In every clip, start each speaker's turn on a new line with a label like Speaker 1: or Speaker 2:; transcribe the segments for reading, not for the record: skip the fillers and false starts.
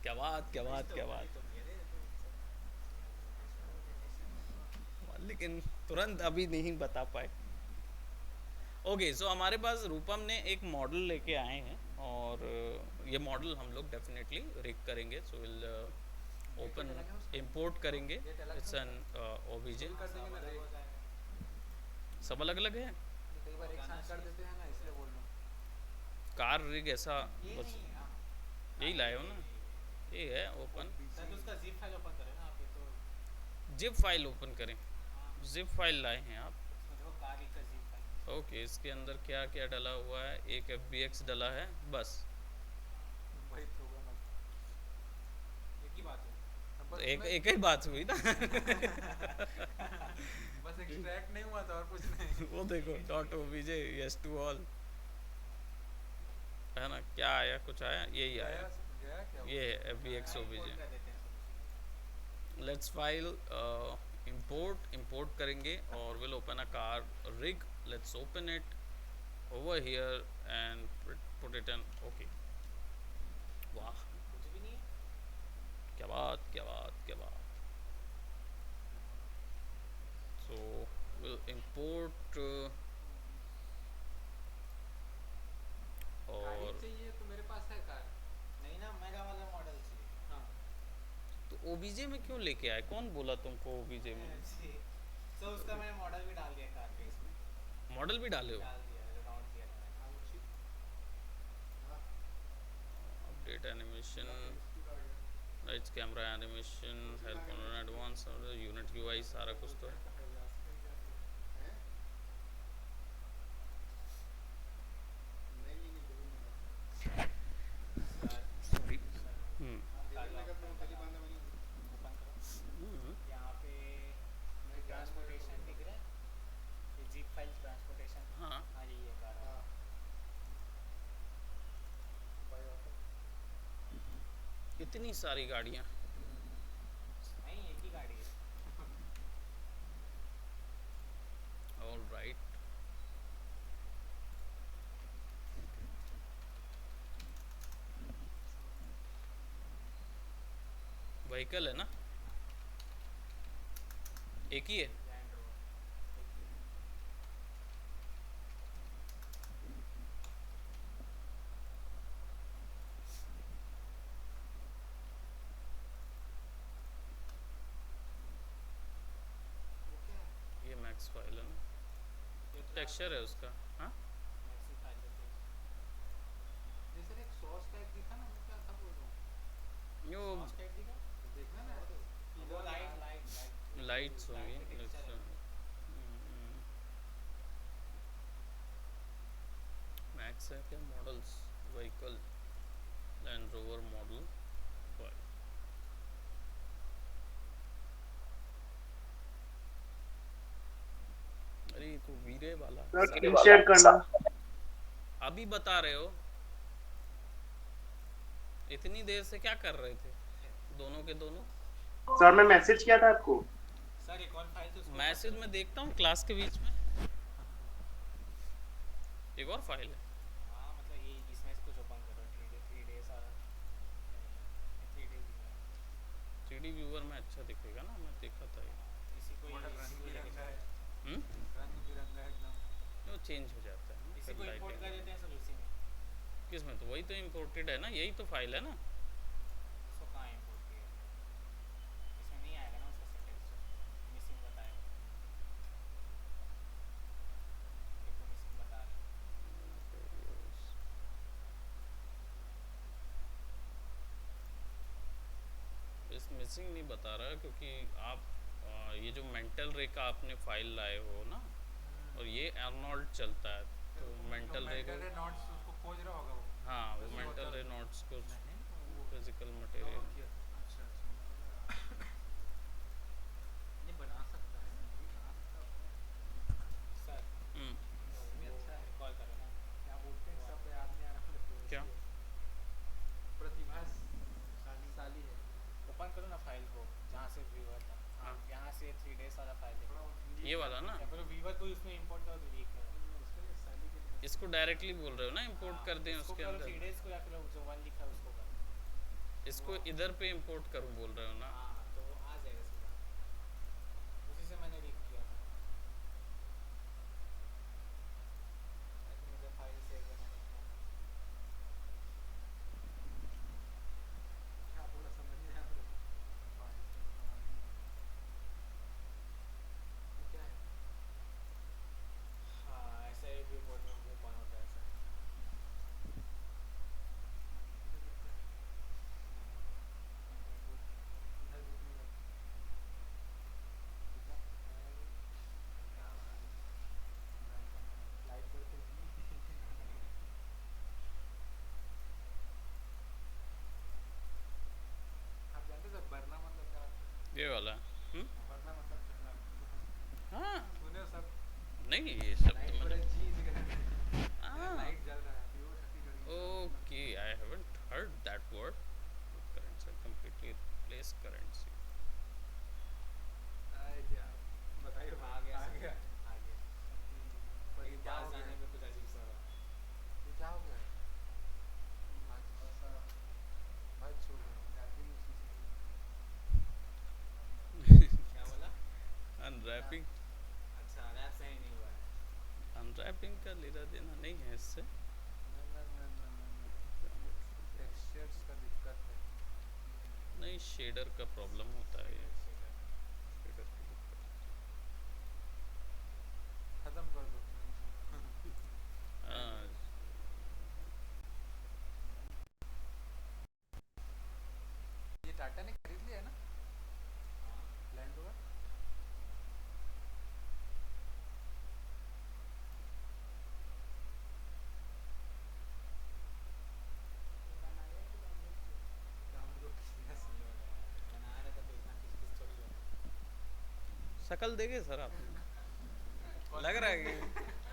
Speaker 1: क्या बात, क्या बात, क्या बात। लेकिन तुरंत अभी नहीं बता पाए। ओके, सो हमारे पास रूपम ने एक मॉडल लेके आए हैं, और ये मॉडल हम लोग डेफिनेटली रिग करेंगे। सो विल ओपन, इंपोर्ट करेंगे। It's an OBJ. सब अलग अलग है।
Speaker 2: कई बार एक साथ कर देते हैं ना, इसलिए बोल रहा हूँ।
Speaker 1: कार रिग ऐसा बस यही लाए हो ना? ये है ओपन।
Speaker 2: सर तो उसका जिप फाइल ओपन करें ना आप, ये तो
Speaker 1: जिप फाइल ओपन करें?
Speaker 2: हाँ,
Speaker 1: जिप फाइल लाए हैं आप?
Speaker 2: इसमें देखो कार का जिप फाइल।
Speaker 1: ओके, इसके अंदर क्या क्या डला हुआ है? एक एफ डला है बस।
Speaker 2: वही तो हुआ ना, एक ही बात हुई। अब
Speaker 1: तो
Speaker 2: बस
Speaker 1: एक
Speaker 2: उसमें
Speaker 1: एक ही बात हुई ना।
Speaker 2: बस एक्सट्रैक्ट नहीं हुआ था और कुछ नहीं।
Speaker 1: वो देखो, dot OBJ yes to all, है ना? क्या आया? कुछ आया? यही आया।
Speaker 2: गया गया क्या वो?
Speaker 1: ये है F B X
Speaker 2: import
Speaker 1: OBJ.
Speaker 2: कर देते हैं सब उसी में।
Speaker 1: लेट्स फाइल इंपोर्ट करेंगे, और will open a car rig. Let's open it over here and put it in. Okay, वाह,
Speaker 2: कुछ भी नहीं है।
Speaker 1: क्या बात, क्या बात, क्या बात। So we'll import
Speaker 2: कार ही
Speaker 1: और
Speaker 2: चाहिए तो मेरे पास है कार। नहीं ना, मेगा वाला मॉडल चाहिए। हाँ।
Speaker 1: तो ओबीजे में क्यों लेके आए? कौन बोला तुमको ओबीजे में?
Speaker 2: जी, तो उसका मैंने मॉडल भी डाल दिया कार के इसमें।
Speaker 1: मॉडल भी डाले हो?
Speaker 2: डाल दिया, राउंड किया था मैंने।
Speaker 1: Update animation, lights, camera animation, help on advance, unit UI, सारा कुछ तो है।
Speaker 2: Sir
Speaker 1: sorry.
Speaker 2: सर
Speaker 1: हम्म।
Speaker 2: ओपन करो।
Speaker 1: हम्म।
Speaker 2: यहाँ पे ट्रांसपोर्टेशन दिख रहा है, ये जीप फाइल ट्रांसपोर्टेशन।
Speaker 1: हाँ।
Speaker 2: हाँ, यही है कार।
Speaker 1: इतनी सारी गाड़ियाँ?
Speaker 2: नहीं, एक ही गाड़ी है।
Speaker 1: All right. व्हीकल है ना? एक ही है?
Speaker 2: लैंड रोवर एक ही है। वो क्या है?
Speaker 1: ये मैक्स फाइल है ना?
Speaker 2: ये क्लास
Speaker 1: टेक्सचर है उसका। हाँ।
Speaker 2: मैक्सी फाइल देते हैं। नहीं सर, एक सॉस टाइप दिखा ना, मैं क्या था बोल रहा हूँ।
Speaker 1: यो
Speaker 2: सॉस टाइप दिखा तो देखना ना, वो लाइट लाइट लाइट
Speaker 1: लाइट्स होंगी।
Speaker 2: लाइट का टेक्सचर है वो।
Speaker 1: मैक्स है क्या? Models, vehicle, land rover model file. अरे ये तो वीरे वाला
Speaker 3: सर
Speaker 1: सारे
Speaker 3: स्क्रीन शेयर करना।
Speaker 1: अभी बता रहे हो? इतनी देर से क्या कर रहे थे दोनों के दोनों?
Speaker 3: सर मैं मैसेज किया था आपको।
Speaker 2: सर एक और फाइल तो उसको ओपन
Speaker 1: मैसेज
Speaker 2: करो
Speaker 1: में
Speaker 2: ना।
Speaker 1: देखता हूँ क्लास के बीच में। एक और फाइल है?
Speaker 2: हाँ, मतलब ये इसमें से कुछ ओपन करो। 3 डेज और 3 डेज दिख रहा है।
Speaker 1: थ्री डी व्यूअर में अच्छा दिखेगा ना? मैं देखा था ये।
Speaker 2: हाँ, इसी को इसी को लेके चलते हैं।
Speaker 1: हम्म।
Speaker 2: रंग बिरंगा एकदम।
Speaker 1: वो चेंज हो जाता है ना
Speaker 2: इसी
Speaker 1: फिर
Speaker 2: को इंपोर्ट कर
Speaker 1: लाइटिंग।
Speaker 2: देते हैं सर उसी में।
Speaker 1: किस में? तो वही तो इम्पोर्टेड है ना, यही तो फाइल है ना?
Speaker 2: इसको कहाँ इंपोर्ट किया है? इसमें नहीं आएगा ना उसका सब टेक्सचर, मिसिंग बताएगा। देखो मिसिंग बता रहा है।
Speaker 1: इस मिसिंग नहीं बता रहा क्योंकि आप ये जो मेंटल रे का आपने फाइल लाए हो ना, और ये अर्नोल्ड चलता है, तो
Speaker 2: जो
Speaker 1: मेंटल रे को।
Speaker 2: मेंटल है नोट्स उसको खोज रहा होगा वो।
Speaker 1: हाँ, वो
Speaker 2: फिजिकल
Speaker 1: मेंटल रे
Speaker 2: होता
Speaker 1: नोट्स को,
Speaker 2: नहीं वो
Speaker 1: फिजिकल
Speaker 2: डाउनलोड
Speaker 1: मटेरियल।
Speaker 2: किया था। अच्छा अच्छा, मुझे लगा नहीं बना सकता है, नहीं बना सकता अपने। सर
Speaker 1: हम्म।
Speaker 2: वो अच्छा है। कॉल करो ना, क्या बोलते हैं सब याद नहीं आ रहा मेरे को
Speaker 1: क्या?
Speaker 2: इसलिए। प्रतिभा साली है। ओपन करो ना फाइल को जहाँ से व्यूअर था। हाँ,
Speaker 1: हाँ,
Speaker 2: यहाँ से 3 डेज वाला फाइल देखो।
Speaker 1: ये वाला ना?
Speaker 2: या फिर व्यूअर को उसमें इंपोर्ट करो तो दिखेगा। उसके लिए साली के लिए
Speaker 1: इसको डायरेक्टली बोल रहे हो ना इंपोर्ट
Speaker 2: हाँ,
Speaker 1: कर दें
Speaker 2: उसको
Speaker 1: उसके
Speaker 2: करो
Speaker 1: अंदर?
Speaker 2: 3 डेज को, या फिर जो 1 लिखा है उसको करो।
Speaker 1: इसको इधर पे इंपोर्ट करूँ बोल रहे हो ना?
Speaker 2: हाँ तो वो आ जाएगा सीधा, उसी से मैंने रीड किया था। ताकि मुझे फाइल सेव बनाने का क्या थोड़ा समझ नहीं आया मेरे को। फाइल सेव बनाने में ये क्या है? हाँ ऐसे ही व्यू बोर्ड में वो ओपन होता है ऐसा। इधर भी क्या है? इधर भी नहीं लगता। ठीक है, क्या बना रही? लाइट बंद कर दी। आप जानते हो सर बरना मतलब क्या होता
Speaker 1: ये वाला?
Speaker 2: है? बरना मतलब जलना।
Speaker 1: हाँ।
Speaker 2: सुने हो सब?
Speaker 1: नहीं, ये सब
Speaker 2: लाइट
Speaker 1: तो
Speaker 2: बड़ा
Speaker 1: मैंने
Speaker 2: चीज है।
Speaker 1: हाँ।
Speaker 2: लाइट जल रहा है प्योर छत्तीसगढ़ी का मतलब।
Speaker 1: Okay, I haven't heard that word. Current से completely replace currency.
Speaker 2: आए जी आप बताइए।
Speaker 4: आ गया
Speaker 2: आ
Speaker 4: सर,
Speaker 2: गया।
Speaker 4: आ गया।
Speaker 2: पर
Speaker 4: लेकिन
Speaker 2: ये क्या
Speaker 4: पास
Speaker 2: हो गया
Speaker 4: जाने
Speaker 2: है?
Speaker 4: पे कुछ अजीब सा हुआ।
Speaker 2: ये क्या हो गया है? भाई थोड़ा सा भाई छोड़ दो, रैपिंग उसी से
Speaker 4: क्या बोला?
Speaker 1: अनरैपिंग
Speaker 4: अच्छा रैप सही नहीं हुआ है।
Speaker 1: अनरैपिंग का लेना देना नहीं है इससे।
Speaker 2: टेक्सचर्स का दिक्कत है।
Speaker 1: नहीं, शेडर का प्रॉब्लम होता है ये।
Speaker 4: Shader shader.
Speaker 1: शेडर की दिक्कत।
Speaker 2: खत्म कर दो।
Speaker 1: हाँ,
Speaker 2: ये टाटा ने खरीद लिया है ना
Speaker 4: हाँ
Speaker 2: लैंड रोवर? डाउनलोड किया सर।
Speaker 4: डाउनलोड है, बना रहे थे तो इतना किच किच थोड़ी होता।
Speaker 1: शकल देखे सर आप? लग रहा है कि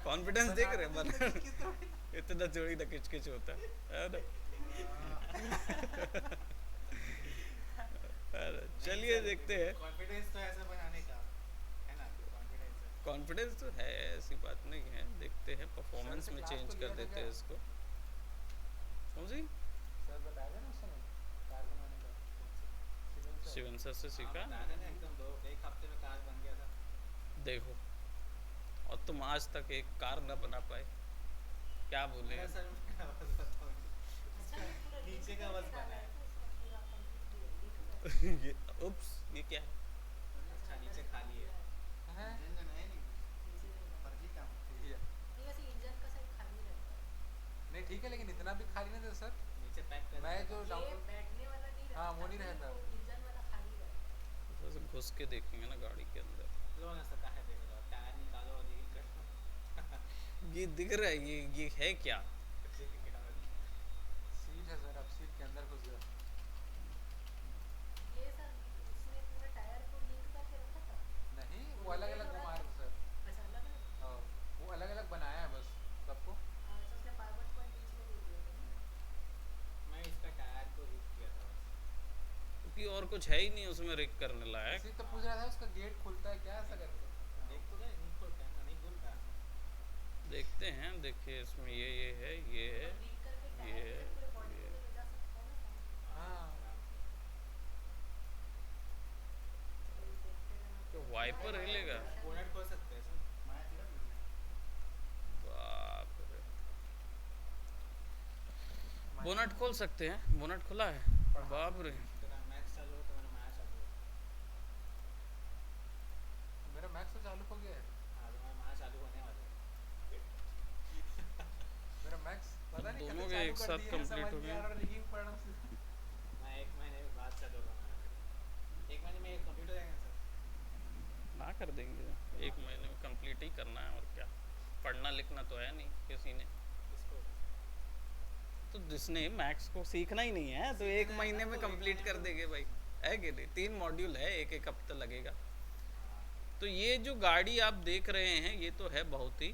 Speaker 1: कॉन्फिडेंस देख रहे हैं
Speaker 2: बनाते
Speaker 1: बना।
Speaker 2: किस थोड़ी।
Speaker 1: इतना थोड़ी ना किच किच होता है ना? अरे, चलिए देखते हैं।
Speaker 4: कॉन्फिडेंस तो ऐसा बनाने का है ना, कॉन्फिडेंस है।
Speaker 1: कॉन्फिडेंस तो है, ऐसी बात नहीं है। देखते हैं, परफॉर्मेंस
Speaker 2: से
Speaker 1: में
Speaker 2: क्लास
Speaker 1: चेंज
Speaker 2: तो
Speaker 1: कर
Speaker 2: लिया था
Speaker 1: देते
Speaker 2: क्या?
Speaker 1: हैं इसको। समझी?
Speaker 2: सर बताया था ना उस समय कार बनाने का।
Speaker 4: कौन सा?
Speaker 2: शिवम सर।
Speaker 1: शिवन सर से
Speaker 4: हाँ
Speaker 1: सीखा।
Speaker 4: बताया था ना, एकदम दो एक हफ्ते में कार बन गया था।
Speaker 1: देखो, और तुम आज तक एक कार न बना पाए, क्या बोले?
Speaker 4: मेरा सर में आवाज बताओ, उसका नीचे का आवाज बना है।
Speaker 1: ये उप्स, ये क्या है?
Speaker 4: अच्छा नीचे खाली है।
Speaker 2: हैं?
Speaker 4: इंजन है नहीं कुछ, फर्जी काम।
Speaker 2: ठीक है। नहीं ठीक है लेकिन इतना भी खाली नहीं था सर।
Speaker 4: नीचे पैक कर
Speaker 2: मैं
Speaker 4: दिया
Speaker 2: जो
Speaker 4: था।
Speaker 2: डाउनलोड हाँ वो नहीं रहता।
Speaker 1: थोड़ा सा घुस के देखेंगे ना गाड़ी के अंदर।
Speaker 4: लो ना सर, काहे देख रहे हो, टायर निकालो और रील करो।
Speaker 1: ये दिख रहा है, ये है क्या?
Speaker 2: सीट है सर, अब सीट के अंदर घुस गया। नहीं वो अलग अलग घुमा रहे थे सर। हाँ, वो अलग अलग बनाया है बस सबको।
Speaker 4: मैं इसका टायर को हिट किया था बस।
Speaker 1: क्योंकि और कुछ है ही नहीं उसमें रिग करने लायक।
Speaker 2: इसी तो पूछ रहा था उसका गेट खुलता है क्या ऐसा करके।
Speaker 4: देख तो गए, नहीं खोलता है ना, नहीं खुलता।
Speaker 1: देखते हैं, देखिए इसमें ये है, ये है, ये है, ये है।
Speaker 2: हाँ
Speaker 4: आराम से।
Speaker 1: तो वाइपर हिलेगा?
Speaker 4: बोनट खोल सकते हैं सर।
Speaker 1: बाप रे, बोनट खोल सकते हैं? बोनट खुला है? बाप रे।
Speaker 4: तेरा मैक्स चालू हो तो मेरा माया चालू हो।
Speaker 2: मेरा मैक्स तो चालू हो गया है।
Speaker 4: हाँ तो मेरा माया चालू होने वाला है।
Speaker 2: मेरा मैक्स पता नहीं
Speaker 1: दोनों
Speaker 2: कब
Speaker 1: के
Speaker 2: चालू
Speaker 1: एक
Speaker 2: कर
Speaker 1: साथ
Speaker 2: दिए हैं,
Speaker 1: कंप्लीट
Speaker 2: समझ
Speaker 1: हो
Speaker 2: नहीं
Speaker 1: गए।
Speaker 2: आ रहा रिगिंग पड़ रहा हूँ।
Speaker 4: मैं 1 महीने बाद चालू होगा मेरा। 1 महीने में ये कंप्लीट हो जाएगा सर।
Speaker 1: ना कर देंगे, 1 महीने में कंप्लीट ही करना है और क्या। पढ़ना लिखना तो है नहीं किसी ने।
Speaker 4: इसको
Speaker 1: तो जिसने मैथ्स को सीखना ही नहीं है तो एक
Speaker 4: सीखना है
Speaker 1: महीने
Speaker 4: ना,
Speaker 1: में
Speaker 4: तो एक
Speaker 1: कंप्लीट
Speaker 4: महीने
Speaker 1: कर
Speaker 4: में।
Speaker 1: देंगे भाई। है कि नहीं? 3 मॉड्यूल है, एक एक हफ्ता लगेगा।
Speaker 4: हाँ
Speaker 1: तो ये जो गाड़ी आप देख रहे हैं ये तो है बहुत ही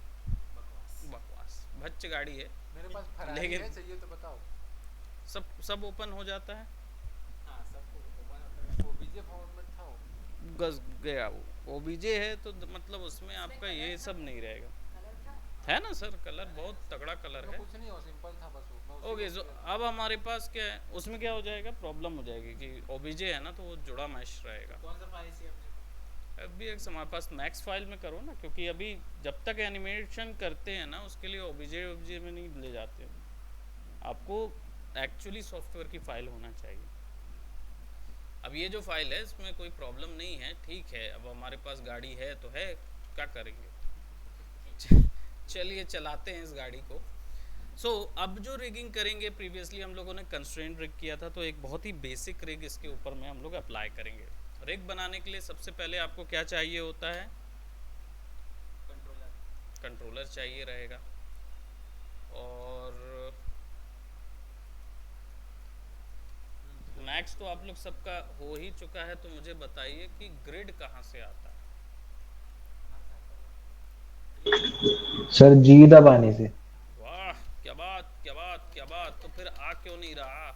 Speaker 4: बकवास।
Speaker 1: बकवास भच्च गाड़ी है।
Speaker 2: मेरे पास फरारी
Speaker 1: लेकिन
Speaker 2: है, चाहिए तो बताओ।
Speaker 1: सब ओपन हो जाता है।
Speaker 4: हाँ सबको ओपन होता है।
Speaker 2: ओबीजे फॉर्मेट था वो।
Speaker 1: गस गया वो ओबीजे है तो मतलब उसमें आपका ये सब नहीं रहेगा। है ना सर, कलर बहुत तगड़ा कलर है।
Speaker 2: कुछ नहीं हो, सिंपल था बस वो, मैं उसी
Speaker 1: ओके,
Speaker 2: को
Speaker 1: सो
Speaker 2: किया था।
Speaker 1: अब हमारे पास क्या है, उसमें क्या हो जाएगा, प्रॉब्लम हो जाएगी कि ओबीजे है ना तो वो जुड़ा मैश रहेगा।
Speaker 4: कौन सा फाइल चाहिए अपने को?
Speaker 1: अभी एक हमारे पास मैक्स फाइल में करो ना, क्योंकि अभी जब तक एनिमेशन करते हैं ना उसके लिए ओबीजे ओबीजे में नहीं ले जाते हैं, आपको एक्चुअली सॉफ्टवेयर की फाइल होना चाहिए। अब ये जो फाइल है इसमें कोई प्रॉब्लम नहीं है, ठीक है। अब हमारे पास गाड़ी है तो है, क्या करेंगे। चलिए चलाते हैं इस गाड़ी को। अब जो रिगिंग करेंगे, प्रीवियसली हम लोगों ने कंस्ट्रेंट रिग किया था, तो एक बहुत ही बेसिक रिग इसके ऊपर में हम लोग अप्लाई करेंगे। रिग बनाने के लिए सबसे पहले आपको क्या चाहिए होता है,
Speaker 4: कंट्रोलर।
Speaker 1: कंट्रोलर चाहिए रहेगा। और मैक्स तो आप लोग सबका हो ही चुका है, तो मुझे बताइए कि ग्रिड कहाँ से आता है।
Speaker 5: सर जी दबाने से।
Speaker 1: वाह, क्या बात क्या बात क्या बात। तो फिर आ क्यों नहीं रहा,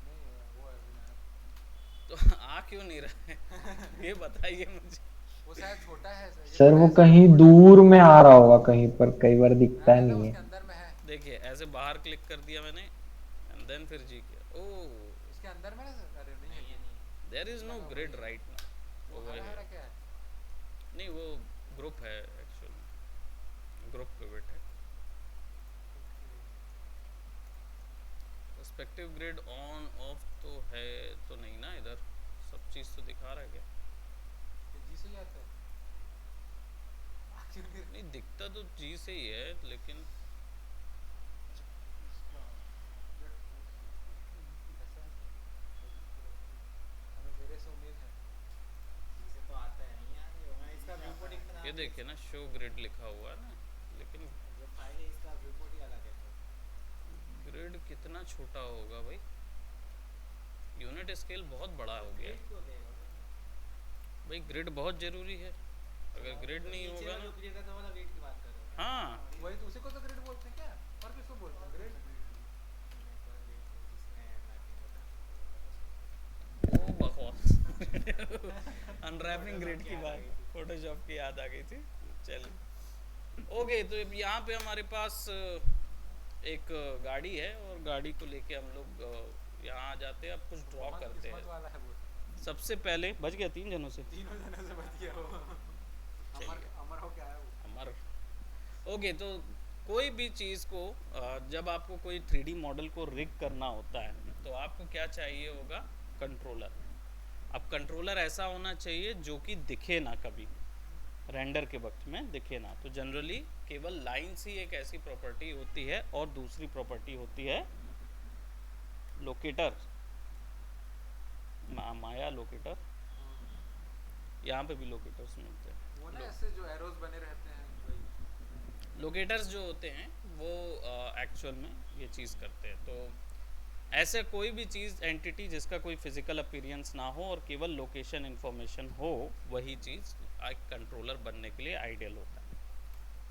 Speaker 2: नहीं वो है विनायक,
Speaker 1: तो आ क्यों नहीं रहा है ये बताइए मुझे।
Speaker 2: वो शायद छोटा है सर, ये
Speaker 5: सर
Speaker 2: बड़ा
Speaker 5: वो
Speaker 2: है सर,
Speaker 5: कहीं
Speaker 2: वो बड़ा
Speaker 5: दूर में आ रहा होगा कहीं पर, कई बार दिखता
Speaker 2: है ना,
Speaker 5: नहीं है।
Speaker 2: उसके अंदर में है,
Speaker 1: देखिए ऐसे बाहर क्लिक कर दिया मैंने एंड देन फिर जी किया। ओह,
Speaker 2: इसके अंदर में ना सर, अरे नहीं है
Speaker 4: नहीं है,
Speaker 2: जी,
Speaker 4: नहीं है।
Speaker 1: देयर इज नो
Speaker 2: लगा
Speaker 1: ग्रिड
Speaker 2: वही है।
Speaker 1: राइट नाउ
Speaker 2: वो
Speaker 1: ओवर
Speaker 2: हरा हरा
Speaker 1: हियर।
Speaker 2: क्या है?
Speaker 1: नहीं वो ग्रुप है एक्चुअली, ग्रुप पिवट है। पर्सपेक्टिव ग्रिड ऑन ऑफ तो है तो नहीं ना, इधर सब चीज़ तो दिखा रहा है क्या।
Speaker 2: ये जी से ही आता है।
Speaker 1: नहीं दिखता तो जी से ही है, लेकिन
Speaker 2: हमें मेरे से उम्मीद है।
Speaker 4: इसे तो आता है, नहीं यार, ये मैं इसका व्यू पोर्ट इतना
Speaker 1: ये देखिए ना शो ग्रिड लिखा हुआ है ना, लेकिन
Speaker 4: जो फाइल है इसका व्यू पोर्ट ही अलग है तो।
Speaker 1: ग्रिड कितना छोटा होगा भाई, यूनिट स्केल बहुत बड़ा हो गया
Speaker 4: ग्रिड को देगा
Speaker 1: भाई। ग्रिड बहुत ज़रूरी है, अगर ग्रिड नहीं
Speaker 4: नीचे
Speaker 1: होगा
Speaker 4: वाला जो
Speaker 1: ना।
Speaker 4: क्लियर करता वाला वेट की बात कर रहे हो।
Speaker 1: हाँ
Speaker 2: वही तो, उसी को तो ग्रिड बोलते हैं क्या, और किसको बोलते हैं ग्रिड?
Speaker 1: वो बकवास अनरैपिंग ग्रिड की बात फोटोशॉप की याद आ गई थी। चलिए ओके, तो अब यहाँ पे हमारे पास एक गाड़ी है और गाड़ी को लेके हम लोग यहाँ आ जाते हैं। अब कुछ ड्रॉ
Speaker 2: बहुत
Speaker 1: करते
Speaker 2: किस्मत
Speaker 1: हैं।
Speaker 2: वाला है वो,
Speaker 1: सबसे पहले बच गया 3 जनों से।
Speaker 2: तीनों जने से बच गया वो, अमर अमर हो क्या है वो।
Speaker 1: अमर ओके, तो कोई भी चीज़ को जब आपको कोई 3D मॉडल को रिग करना होता है तो आपको क्या चाहिए होगा, कंट्रोलर। अब कंट्रोलर ऐसा होना चाहिए जो कि दिखे ना कभी, रेंडर के वक्त में दिखे ना। तो जनरली केवल लाइन्स ही एक ऐसी प्रॉपर्टी होती है, और दूसरी प्रॉपर्टी होती है लोकेटर, माया लोकेटर। यहाँ पे भी लोकेटर्स मिलते हैं।
Speaker 2: वो ना ऐसे जो एरोज बने रहते हैं वही।
Speaker 1: लोकेटर्स जो होते हैं वो एक्चुअल में ये चीज़ करते हैं। तो ऐसे कोई भी चीज़ एंटिटी जिसका कोई फिजिकल अपीयरेंस ना हो और केवल लोकेशन इन्फॉर्मेशन हो, वही चीज़ एक कंट्रोलर बनने के लिए आइडियल होता है।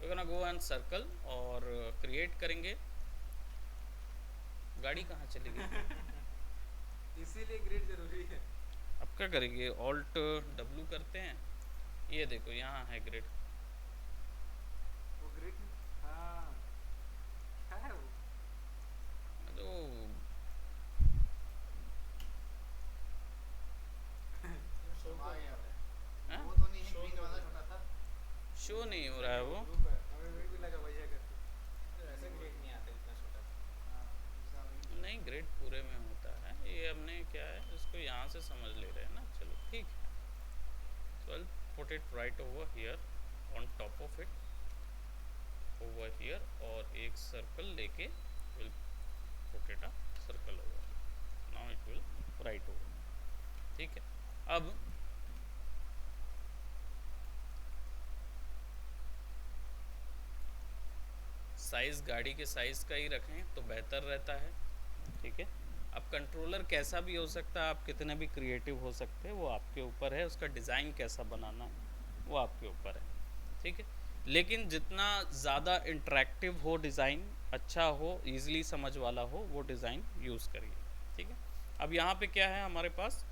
Speaker 1: We gonna go and circle और क्रिएट करेंगे। गाड़ी कहाँ चली गई
Speaker 2: इसीलिए ग्रिड जरूरी है।
Speaker 1: अब क्या करेंगे, ऑल्ट डब्ल्यू करते हैं। ये देखो यहाँ है ग्रिड।
Speaker 2: वो ग्रिड, हाँ क्या है वो?
Speaker 1: तो
Speaker 4: शो को नहीं हो रहा है।
Speaker 1: हाँ?
Speaker 4: वो तो नहीं है, ग्रीन वाला छोटा सा।
Speaker 1: शो नहीं हो रहा है वो।
Speaker 2: ग्रुप है, हमें वही भी लगा भैया करके।
Speaker 4: ऐसे ग्रेड नहीं आता इतना छोटा सा।
Speaker 1: नहीं ग्रिड पूरे में होता है, ये हमने क्या है इसको यहाँ से समझ ले रहे हैं ना। चलो ठीक है, so I'll put it right over here on top of it over here, और एक सर्कल लेके will put it a circle over here. Now it will right over, ठीक है। अब साइज़ गाड़ी के साइज़ का ही रखें तो बेहतर रहता है, ठीक है। अब कंट्रोलर कैसा भी हो सकता है, आप कितने भी क्रिएटिव हो सकते हैं, वो आपके ऊपर है। उसका डिज़ाइन कैसा बनाना है वो आपके ऊपर है, ठीक है। लेकिन जितना ज़्यादा इंटरेक्टिव हो डिज़ाइन, अच्छा हो, ईजिली समझ वाला हो, वो डिज़ाइन यूज़ करिए, ठीक है। अब यहाँ पे क्या है हमारे पास,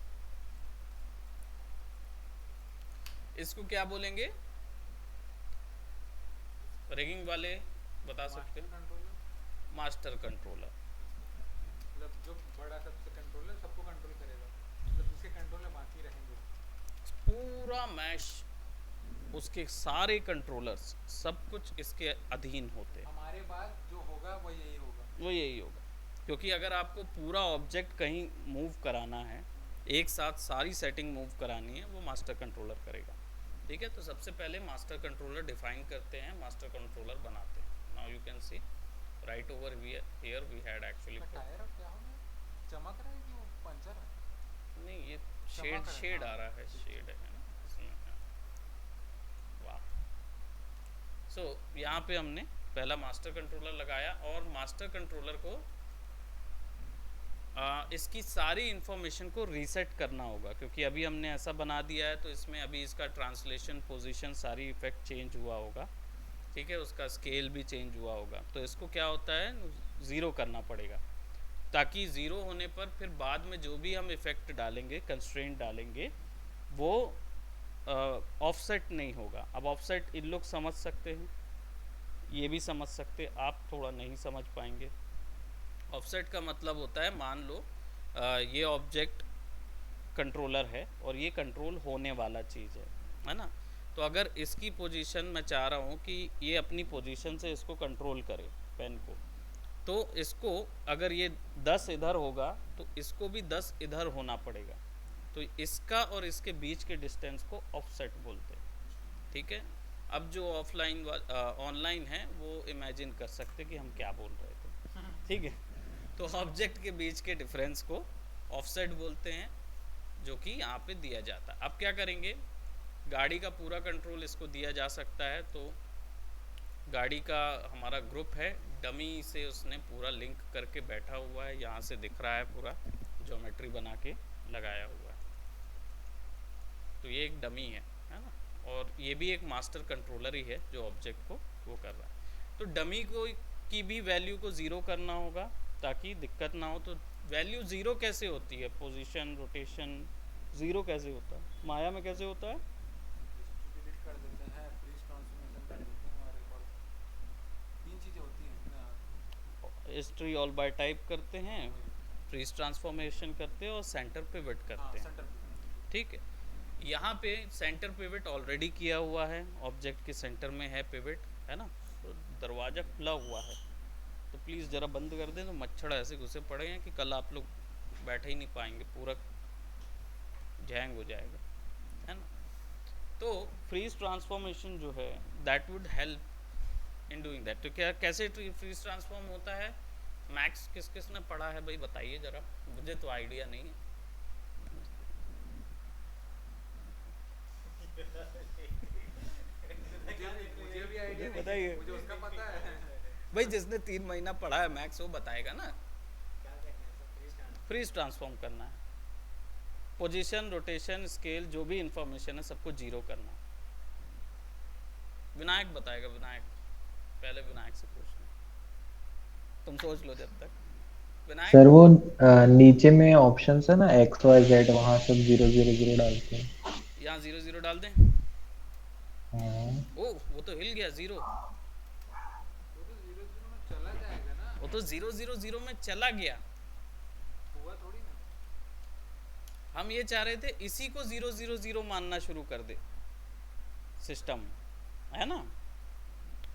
Speaker 1: इसको क्या बोलेंगे, रिगिंग वाले बता सकते
Speaker 2: मास्टर
Speaker 1: हो?
Speaker 2: कंट्रोलर
Speaker 1: मास्टर कंट्रोलर
Speaker 2: मतलब जो बड़ा सबसे कंट्रोलर सबको कंट्रोल करेगा, मतलब जिसके कंट्रोल में बाकी रहेंगे।
Speaker 1: पूरा मैश, उसके सारे कंट्रोलर्स सब कुछ इसके अधीन होते हैं।
Speaker 2: हमारे बाद जो होगा वो यही होगा।
Speaker 1: वो यही होगा, क्योंकि अगर आपको पूरा ऑब्जेक्ट कहीं मूव कराना है, एक साथ सारी सेटिंग मूव करानी है, वो मास्टर कंट्रोलर करेगा। ठीक है, तो सबसे पहले मास्टर कंट्रोलर डिफाइन करते हैं, मास्टर कंट्रोलर बनाते हैं। Now you can see right over here we had actually,
Speaker 2: tyre अब क्या हो गया, चमक रहा है कि वो पंचर है?
Speaker 1: नहीं ये
Speaker 2: चमक
Speaker 1: शेड
Speaker 2: रहा
Speaker 1: आ
Speaker 2: है,
Speaker 1: रहा है, शेड है ना इसमें, हाँ। वाह। सो यहाँ पे हमने पहला मास्टर कंट्रोलर लगाया और मास्टर कंट्रोलर को इसकी सारी इन्फॉर्मेशन को रीसेट करना होगा, क्योंकि अभी हमने ऐसा बना दिया है तो इसमें अभी इसका ट्रांसलेशन, पोजीशन, सारी इफेक्ट चेंज हुआ होगा। ठीक है, उसका स्केल भी चेंज हुआ होगा, तो इसको क्या होता है, ज़ीरो करना पड़ेगा, ताकि ज़ीरो होने पर फिर बाद में जो भी हम इफ़ेक्ट डालेंगे, कंस्ट्रेंट डालेंगे, वो ऑफसेट नहीं होगा। अब ऑफसेट इन लोग समझ सकते हैं, ये भी समझ सकते, आप थोड़ा नहीं समझ पाएंगे। ऑफसेट का मतलब होता है, मान लो ये ऑब्जेक्ट कंट्रोलर है और ये कंट्रोल होने वाला चीज़ है ना। तो अगर इसकी पोजीशन मैं चाह रहा हूँ कि ये अपनी पोजीशन से इसको कंट्रोल करे पेन को, तो इसको अगर ये 10 इधर होगा तो इसको भी 10 इधर होना पड़ेगा। तो इसका और इसके बीच के डिस्टेंस को ऑफसेट बोलते हैं। ठीक है, अब जो ऑफलाइन ऑनलाइन है वो इमेजिन कर सकते कि हम क्या बोल रहे थे। ठीक है, तो ऑब्जेक्ट के बीच के डिफरेंस को ऑफसेट बोलते हैं, जो कि यहाँ पे दिया जाता है। अब क्या करेंगे, गाड़ी का पूरा कंट्रोल इसको दिया जा सकता है, तो गाड़ी का हमारा ग्रुप है, डमी से उसने पूरा लिंक करके बैठा हुआ है, यहाँ से दिख रहा है, पूरा ज्योमेट्री बना के लगाया हुआ है। तो ये एक डमी है ना, और ये भी एक मास्टर कंट्रोलर ही है जो ऑब्जेक्ट को वो कर रहा है। तो डमी को की भी वैल्यू को ज़ीरो करना होगा ताकि दिक्कत ना हो। तो वैल्यू ज़ीरो कैसे होती है, पोजीशन, रोटेशन, ज़ीरो कैसे होता है, माया में कैसे होता है?
Speaker 2: डिस्ट्रीब्यूट कर देते हैं, फ्रीज ट्रांसफॉर्मेशन कर देते हैं, और एक और 3 चीज़ें होती हैं ना,
Speaker 1: हिस्ट्री ऑल बाय टाइप करते हैं, फ्रीज ट्रांसफॉर्मेशन करते हैं और सेंटर पिवट
Speaker 2: हाँ
Speaker 1: करते हैं।
Speaker 2: सेंटर।
Speaker 1: ठीक है, यहाँ पे सेंटर पिवट ऑलरेडी किया हुआ है, ऑब्जेक्ट के सेंटर में है पिवट, है ना। तो दरवाज़ा खुला हुआ है, तो प्लीज़ ज़रा बंद कर दें, तो मच्छर ऐसे घुसे पड़े हैं कि कल आप लोग बैठे ही नहीं पाएंगे, पूरा जैंग हो जाएगा, है ना। तो फ्रीज ट्रांसफॉर्मेशन जो है that would help in doing that. तो क्या कैसे फ्रीज ट्रांसफॉर्म होता है, मैक्स किस किस ने पढ़ा है भाई, बताइए ज़रा, मुझे तो आइडिया नहीं है।
Speaker 2: मुझे भी आइडिया नहीं,
Speaker 1: बताइए।
Speaker 2: मुझे उसका पता है।
Speaker 1: भाई जिसने 3 महीना पढ़ा है मैक्स वो बताएगा ना।
Speaker 4: क्या करना है सर, फ्रीज
Speaker 1: फ्रीज ट्रांसफॉर्म करना है, पोजीशन, रोटेशन, स्केल, जो भी इंफॉर्मेशन है सबको जीरो करना है। विनायक बताएगा, विनायक, पहले विनायक से पूछना, तुम सोच लो जब तक। विनायक
Speaker 5: सर वो नीचे में ऑप्शंस है ना, एक्स वाई जेड, वहां सब 0 0 0 डालते हैं।
Speaker 1: यहाँ 0 0 डाल दें।
Speaker 5: हाँ।
Speaker 1: ओ वो तो हिल गया 0,
Speaker 2: वो तो 0 0 में चला जाएगा ना,
Speaker 1: वो तो 0 0 0 में चला गया।
Speaker 2: हुआ थोड़ी ना।
Speaker 1: हम ये चाह रहे थे इसी को 0 0 0 मानना शुरू कर दे सिस्टम, है ना।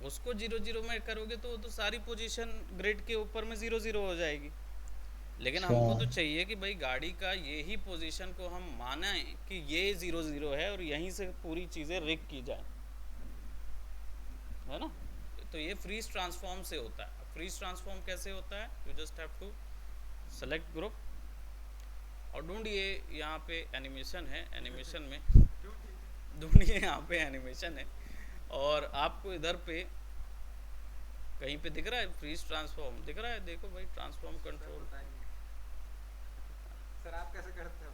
Speaker 1: उसको 0 0 में करोगे तो वो तो सारी पोजीशन ग्रिड के ऊपर में 0 0 हो जाएगी। लेकिन
Speaker 5: अच्छा।
Speaker 1: हमको तो चाहिए कि भाई गाड़ी का ये ही पोजीशन को हम माने कि ये 0 0 है और यहीं से पूरी चीज़ें रिग की जाए, है ना। तो ये फ्रीज ट्रांसफॉर्म से होता है। फ्रीज ट्रांसफॉर्म कैसे होता है, you just have to select group और ढूंढिए, यहाँ पे एनिमेशन है, एनिमेशन में ढूंढिए, यहाँ पे एनिमेशन है और आपको इधर पे कहीं पे दिख रहा है फ्रीज ट्रांसफॉर्म, दिख रहा है, देखो भाई, ट्रांसफॉर्म कंट्रोल।
Speaker 2: सर आप कैसे करते हो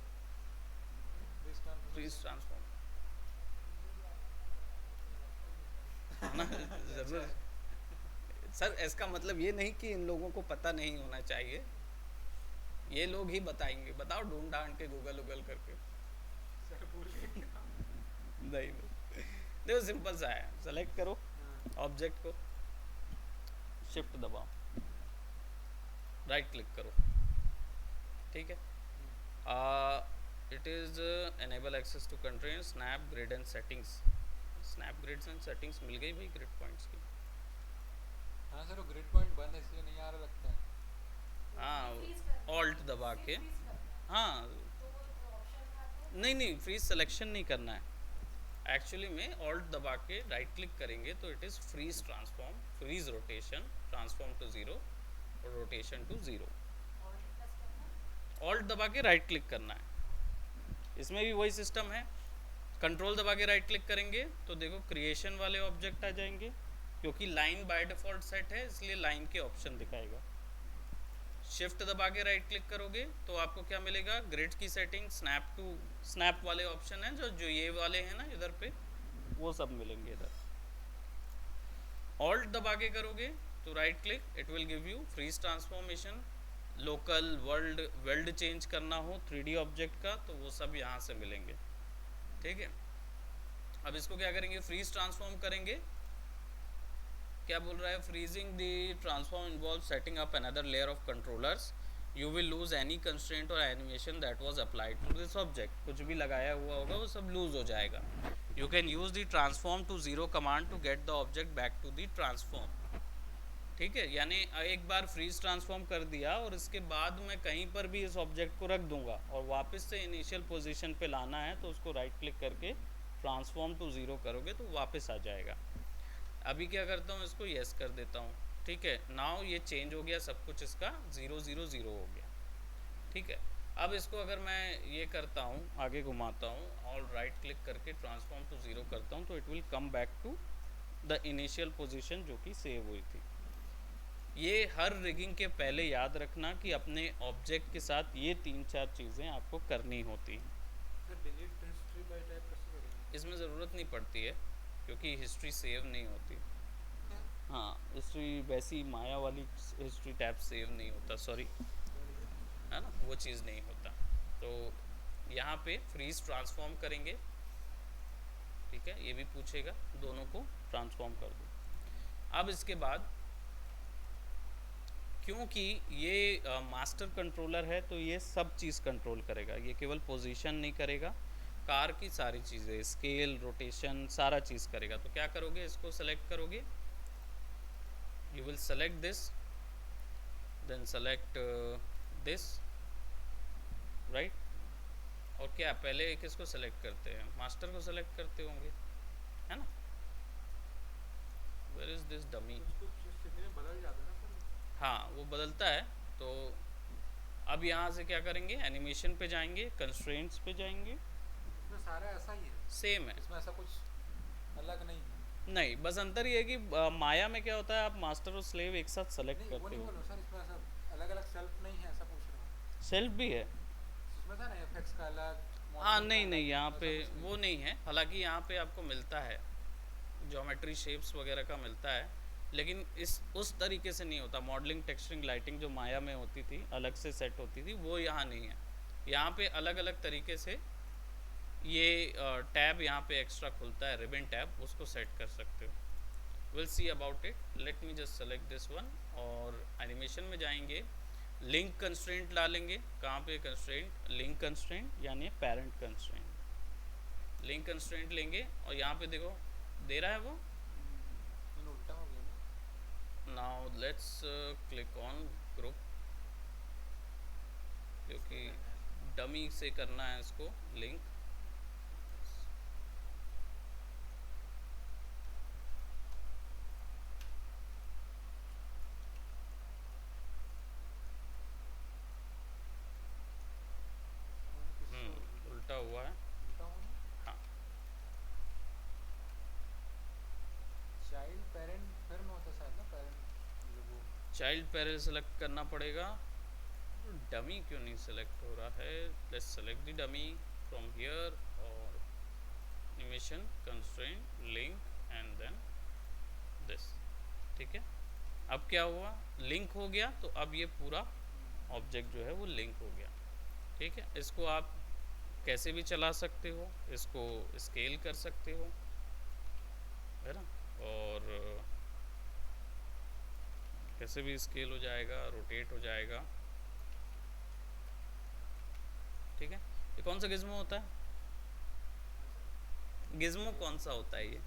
Speaker 1: फ्रीज ट्रांसफॉर्म ना जरूर। सर इसका मतलब ये नहीं कि इन लोगों को पता नहीं होना चाहिए, ये लोग ही बताएंगे। बताओ ढूंढ ढांड के गूगल उगल करके।
Speaker 2: सर भूल गए।
Speaker 1: नहीं देखो सिंपल सा है, सेलेक्ट करो ऑब्जेक्ट को, शिफ्ट दबाओ, राइट क्लिक करो, ठीक है। It is enable access to constrain snap grid and settings. Snap grids and settings मिल गई भाई ग्रिड पॉइंट्स की।
Speaker 2: हाँ सर, वो ग्रिड पॉइंट बंद है इसलिए नहीं आ रहा लगता है।
Speaker 1: हाँ, ऑल्ट दबा के, हाँ नहीं नहीं फ्रीज सिलेक्शन नहीं करना है एक्चुअली में। ऑल्ट दबा के राइट क्लिक करेंगे तो it is freeze transform, freeze rotation, transform to zero और रोटेशन टू ज़ीरो। ऑल्ट दबा के राइट क्लिक करना है। इसमें भी वही सिस्टम है, कंट्रोल दबा के राइट क्लिक करेंगे तो देखो क्रिएशन वाले ऑब्जेक्ट आ जाएंगे, क्योंकि लाइन बाय डिफ़ॉल्ट सेट है इसलिए लाइन के ऑप्शन दिखाएगा। शिफ्ट दबा के राइट क्लिक करोगे तो आपको क्या मिलेगा, ग्रिड की सेटिंग, स्नैप टू स्नैप वाले ऑप्शन हैं जो ये वाले हैं ना इधर पे, वो सब मिलेंगे इधर। ऑल्ट दबा के करोगे तो right click, it will give you freeze transformation, local world weld change करना हो 3D ऑब्जेक्ट का तो वो सब यहाँ से मिलेंगे, ठीक है। अब इसको क्या करेंगे, फ्रीज ट्रांसफॉर्म करेंगे। क्या बोल रहा है, freezing the transform involve setting up another layer of controllers, you will lose any constraint or animation that was applied to this object. कुछ भी लगाया हुआ होगा वो सब लूज हो जाएगा। You can use the transform to zero command to get the object back to the transform, ठीक है। यानी एक बार फ्रीज ट्रांसफॉर्म कर दिया और इसके बाद मैं कहीं पर भी इस ऑब्जेक्ट को रख दूंगा और वापस से इनिशियल पोजीशन पे लाना है तो उसको राइट क्लिक करके ट्रांसफॉर्म टू ज़ीरो करोगे तो वापस आ जाएगा। अभी क्या करता हूँ, इसको येस कर देता हूँ, ठीक है। नाउ ये चेंज हो गया सब कुछ, इसका 0 0 0 हो गया, ठीक है। अब इसको अगर मैं ये करता हूँ, आगे घुमाता हूँ और राइट क्लिक करके ट्रांसफॉर्म टू ज़ीरो करता हूँ तो it will come back to the initial position जो कि सेव हुई थी। ये हर रिगिंग के पहले याद रखना कि अपने ऑब्जेक्ट के साथ ये 3-4 चीज़ें आपको करनी होती हैं।
Speaker 2: Sir delete history by type कैसे करेंगे?
Speaker 1: इसमें ज़रूरत नहीं पड़ती है क्योंकि हिस्ट्री सेव नहीं होती। हाँ, हिस्ट्री वैसी माया वाली हिस्ट्री टैब सेव नहीं होता, सॉरी, है ना, वो चीज़ नहीं होता। तो यहाँ पे फ्रीज ट्रांसफॉर्म करेंगे, ठीक है, ये भी पूछेगा, दोनों को ट्रांसफॉर्म कर दो। अब इसके बाद क्योंकि ये मास्टर कंट्रोलर है तो ये सब चीज़ कंट्रोल करेगा, ये केवल पोजीशन नहीं करेगा, कार की सारी चीज़ें, स्केल, रोटेशन, सारा चीज़ करेगा। तो क्या करोगे, इसको सेलेक्ट करोगे, you will select this, then select this, right. और क्या पहले किसको सेलेक्ट करते हैं, मास्टर को सेलेक्ट करते होंगे, है ना। वेयर इज दिस डमी,
Speaker 2: स्थिति में बदल जाता है ना सर।
Speaker 1: हाँ वो बदलता है। तो अब यहाँ से क्या करेंगे, एनिमेशन पे जाएंगे, कंस्ट्रेंट्स पे जाएंगे,
Speaker 2: इसमें सारा ऐसा ही है,
Speaker 1: सेम है,
Speaker 2: इसमें ऐसा कुछ अलग नहीं है।
Speaker 1: नहीं बस अंतर ये है कि माया में क्या होता है, आप मास्टर और स्लेव एक साथ सेलेक्ट
Speaker 2: नहीं वो
Speaker 1: करते
Speaker 2: नहीं बोल
Speaker 1: हो।
Speaker 2: रहा सर, इसमें ऐसा अलग अलग सेल्फ नहीं है, ऐसा पूछ रहा हूँ।
Speaker 1: सेल्फ भी है,
Speaker 2: इसमें था ना एफएक्स का अलग,
Speaker 1: हाँ
Speaker 2: मॉडलिंग
Speaker 1: नहीं
Speaker 2: का
Speaker 1: नहीं
Speaker 2: अलग,
Speaker 1: यहाँ
Speaker 2: ऐसा
Speaker 1: पे
Speaker 2: कुछ नहीं
Speaker 1: वो
Speaker 2: है।
Speaker 1: नहीं है। हालांकि यहाँ पे आपको मिलता है ज्योमेट्री शेप्स वगैरह का मिलता है, लेकिन इस उस तरीके से नहीं होता। मॉडलिंग, टेक्सचरिंग, लाइटिंग जो माया में होती थी अलग से सेट होती थी, वो यहाँ नहीं है। यहाँ पे अलग अलग तरीके से ये टैब यहाँ पे एक्स्ट्रा खुलता है, रिबन टैब, उसको सेट कर सकते हो। Will see about it, let me just select this one और एनिमेशन में जाएंगे, लिंक कंस्ट्रेंट डालेंगे। कहाँ पे कंस्ट्रेंट, लिंक कंस्ट्रेंट यानी पेरेंट कंस्ट्रेंट, लिंक कंस्ट्रेंट लेंगे और यहाँ पे देखो दे रहा है वो।
Speaker 2: मैंने उल्टा हो गया ना।
Speaker 1: Now let's click on group, क्योंकि डमी से करना है इसको लिंक। उल्टा हुआ है,
Speaker 2: उल्टा हो ना।
Speaker 1: हाँ
Speaker 2: चाइल्ड पेरेंट फिर में होता है शायद ना, पेरेंट वो।
Speaker 1: चाइल्ड पेरेंट सेलेक्ट करना पड़ेगा। डमी क्यों नहीं सेलेक्ट हो रहा है, let's select the dummy from here और animation, constraint, link and then this, ठीक है। अब क्या हुआ, लिंक हो गया, तो अब ये पूरा ऑब्जेक्ट जो है वो लिंक हो गया, ठीक है। इसको आप कैसे भी चला सकते हो, इसको स्केल कर सकते हो, है ना, और कैसे भी स्केल हो जाएगा, रोटेट हो जाएगा। ठीक है, ये कौन सा गिज्मो होता है? गिज्मो कौन सा होता है ये?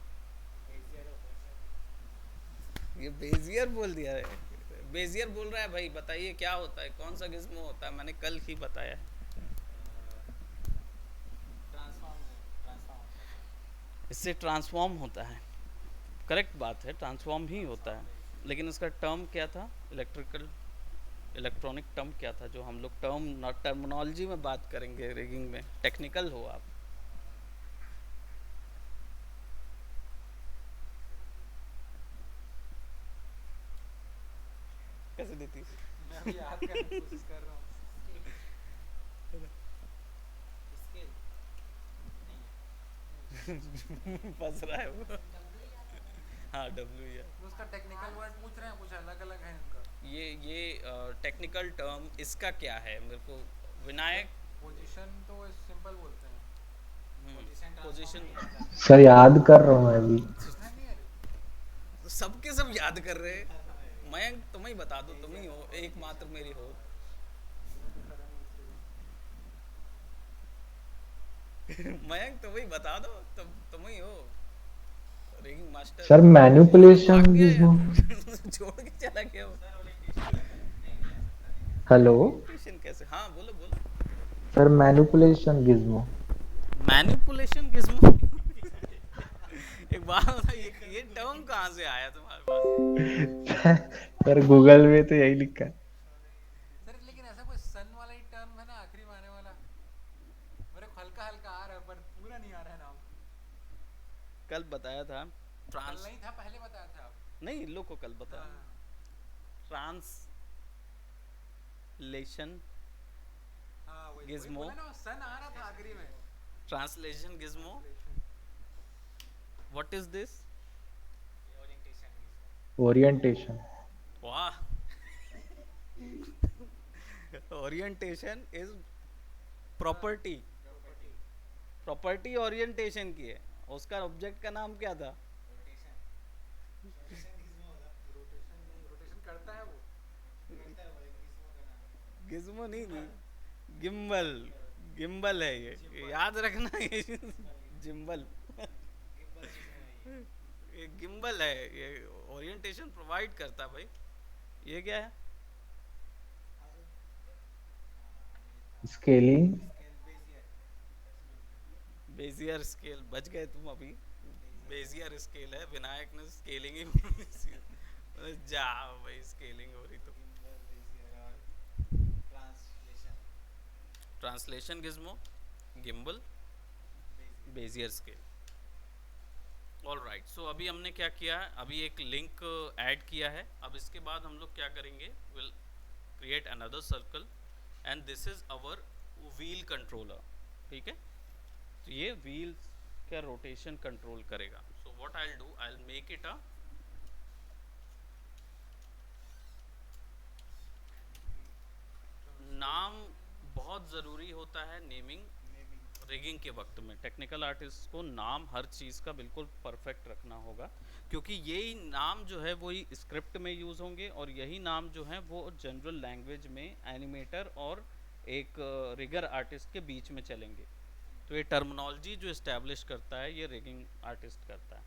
Speaker 1: ये बेजियर बोल दिया है, बेजियर बोल रहा है भाई। बताइए क्या होता है, कौन सा गिज्मो होता है? मैंने कल ही बताया है। इससे ट्रांसफॉर्म होता है, करेक्ट बात है, ट्रांसफॉर्म ही होता है। लेकिन इसका टर्म क्या था? इलेक्ट्रॉनिक टर्म क्या था जो हम लोग टर्मिनोलॉजी में बात करेंगे रिगिंग में? टेक्निकल हो आप। कैसे देती?
Speaker 4: मैं अभी याद करने की कोशिश कर रहा हूँ। स्केल
Speaker 1: फंस रहा है वो। हाँ डब्ल्यू है।
Speaker 4: उसका टेक्निकल वर्ड पूछ रहे हैं, कुछ अलग अलग है इनका।
Speaker 1: ये टेक्निकल टर्म इसका क्या है मेरे को? विनायक
Speaker 4: पोजीशन तो सिंपल बोलते हैं।
Speaker 1: पोजीशन
Speaker 5: सर याद कर रहा हूँ मैं अभी।
Speaker 4: है नहीं अरे
Speaker 1: सबके सब याद कर रहे हैं। मयंक तुम ही बता दो, तुम ही हो एकमात्र मेरी हो। मयंक तुम ही बता दो, तुम ही हो रिगिंग मास्टर।
Speaker 5: सर मैनिपुलेशन
Speaker 1: भाग गया
Speaker 5: गिज्मो।
Speaker 1: यार। छोड़ के चला गया वो।
Speaker 5: हेलो
Speaker 1: Orientation कैसे? हाँ बोलो बोलो।
Speaker 5: Sir, manipulation Gizmo.
Speaker 1: Manipulation Gizmo. एक बात बताइए, ये टर्म कहाँ से आया तुम्हारे पास?
Speaker 5: सर गूगल में तो यही लिखा है।
Speaker 4: सर, लेकिन ऐसा कोई सन वाला ही टर्म है ना आखिरी में आने वाला। मेरे को हल्का हल्का आ रहा है पर पूरा नहीं आ रहा है नाम।
Speaker 1: कल बताया था
Speaker 4: कल
Speaker 1: ट्रांस,
Speaker 4: नहीं था, पहले बताया था आप।
Speaker 1: नहीं इन लोग को कल बताया।
Speaker 4: हाँ।
Speaker 1: ट्रांसलेशन
Speaker 4: हाँ वही
Speaker 1: Gizmo।
Speaker 4: बोला ना, सन आ रहा था आखिरी में।
Speaker 1: Translation gizmo. What is this?
Speaker 5: Orientation.
Speaker 1: वाह। Orientation is property. Property orientation की है। उसका ऑब्जेक्ट का नाम क्या था?
Speaker 4: रोटेशन करता है वो।
Speaker 1: गिज्मो नहीं, गिम्बल। गिम्बल है ये याद रखना। ये जिम्बल, ये गिम्बल है, ये ओरिएंटेशन प्रोवाइड करता है भाई। ये क्या है?
Speaker 5: स्केलिंग।
Speaker 1: Bezier scale. बच गए तुम अभी। बेजियर स्केल है, विनायक ने स्केलिंग ही बोली थी। जा भाई, स्केलिंग हो रही तो। Translation gizmo, gimbal, Bezier scale. All right, so अभी हमने क्या किया है? अभी एक लिंक ऐड किया है। अब इसके बाद हम लोग क्या करेंगे? Will create another circle and this is our wheel controller. ठीक है, तो ये व्हील का रोटेशन कंट्रोल करेगा। So what I will do, I will make it a नाम। बहुत ज़रूरी होता है नेमिंग रिगिंग के वक्त में। टेक्निकल आर्टिस्ट को नाम हर चीज़ का बिल्कुल परफेक्ट रखना होगा, क्योंकि यही नाम जो है वही स्क्रिप्ट में यूज़ होंगे और यही नाम जो है वो जनरल लैंग्वेज में एनिमेटर और एक रिगर आर्टिस्ट के बीच में चलेंगे। तो ये टर्मिनोलॉजी जो इस्टेब्लिश करता है ये रिगिंग आर्टिस्ट करता है।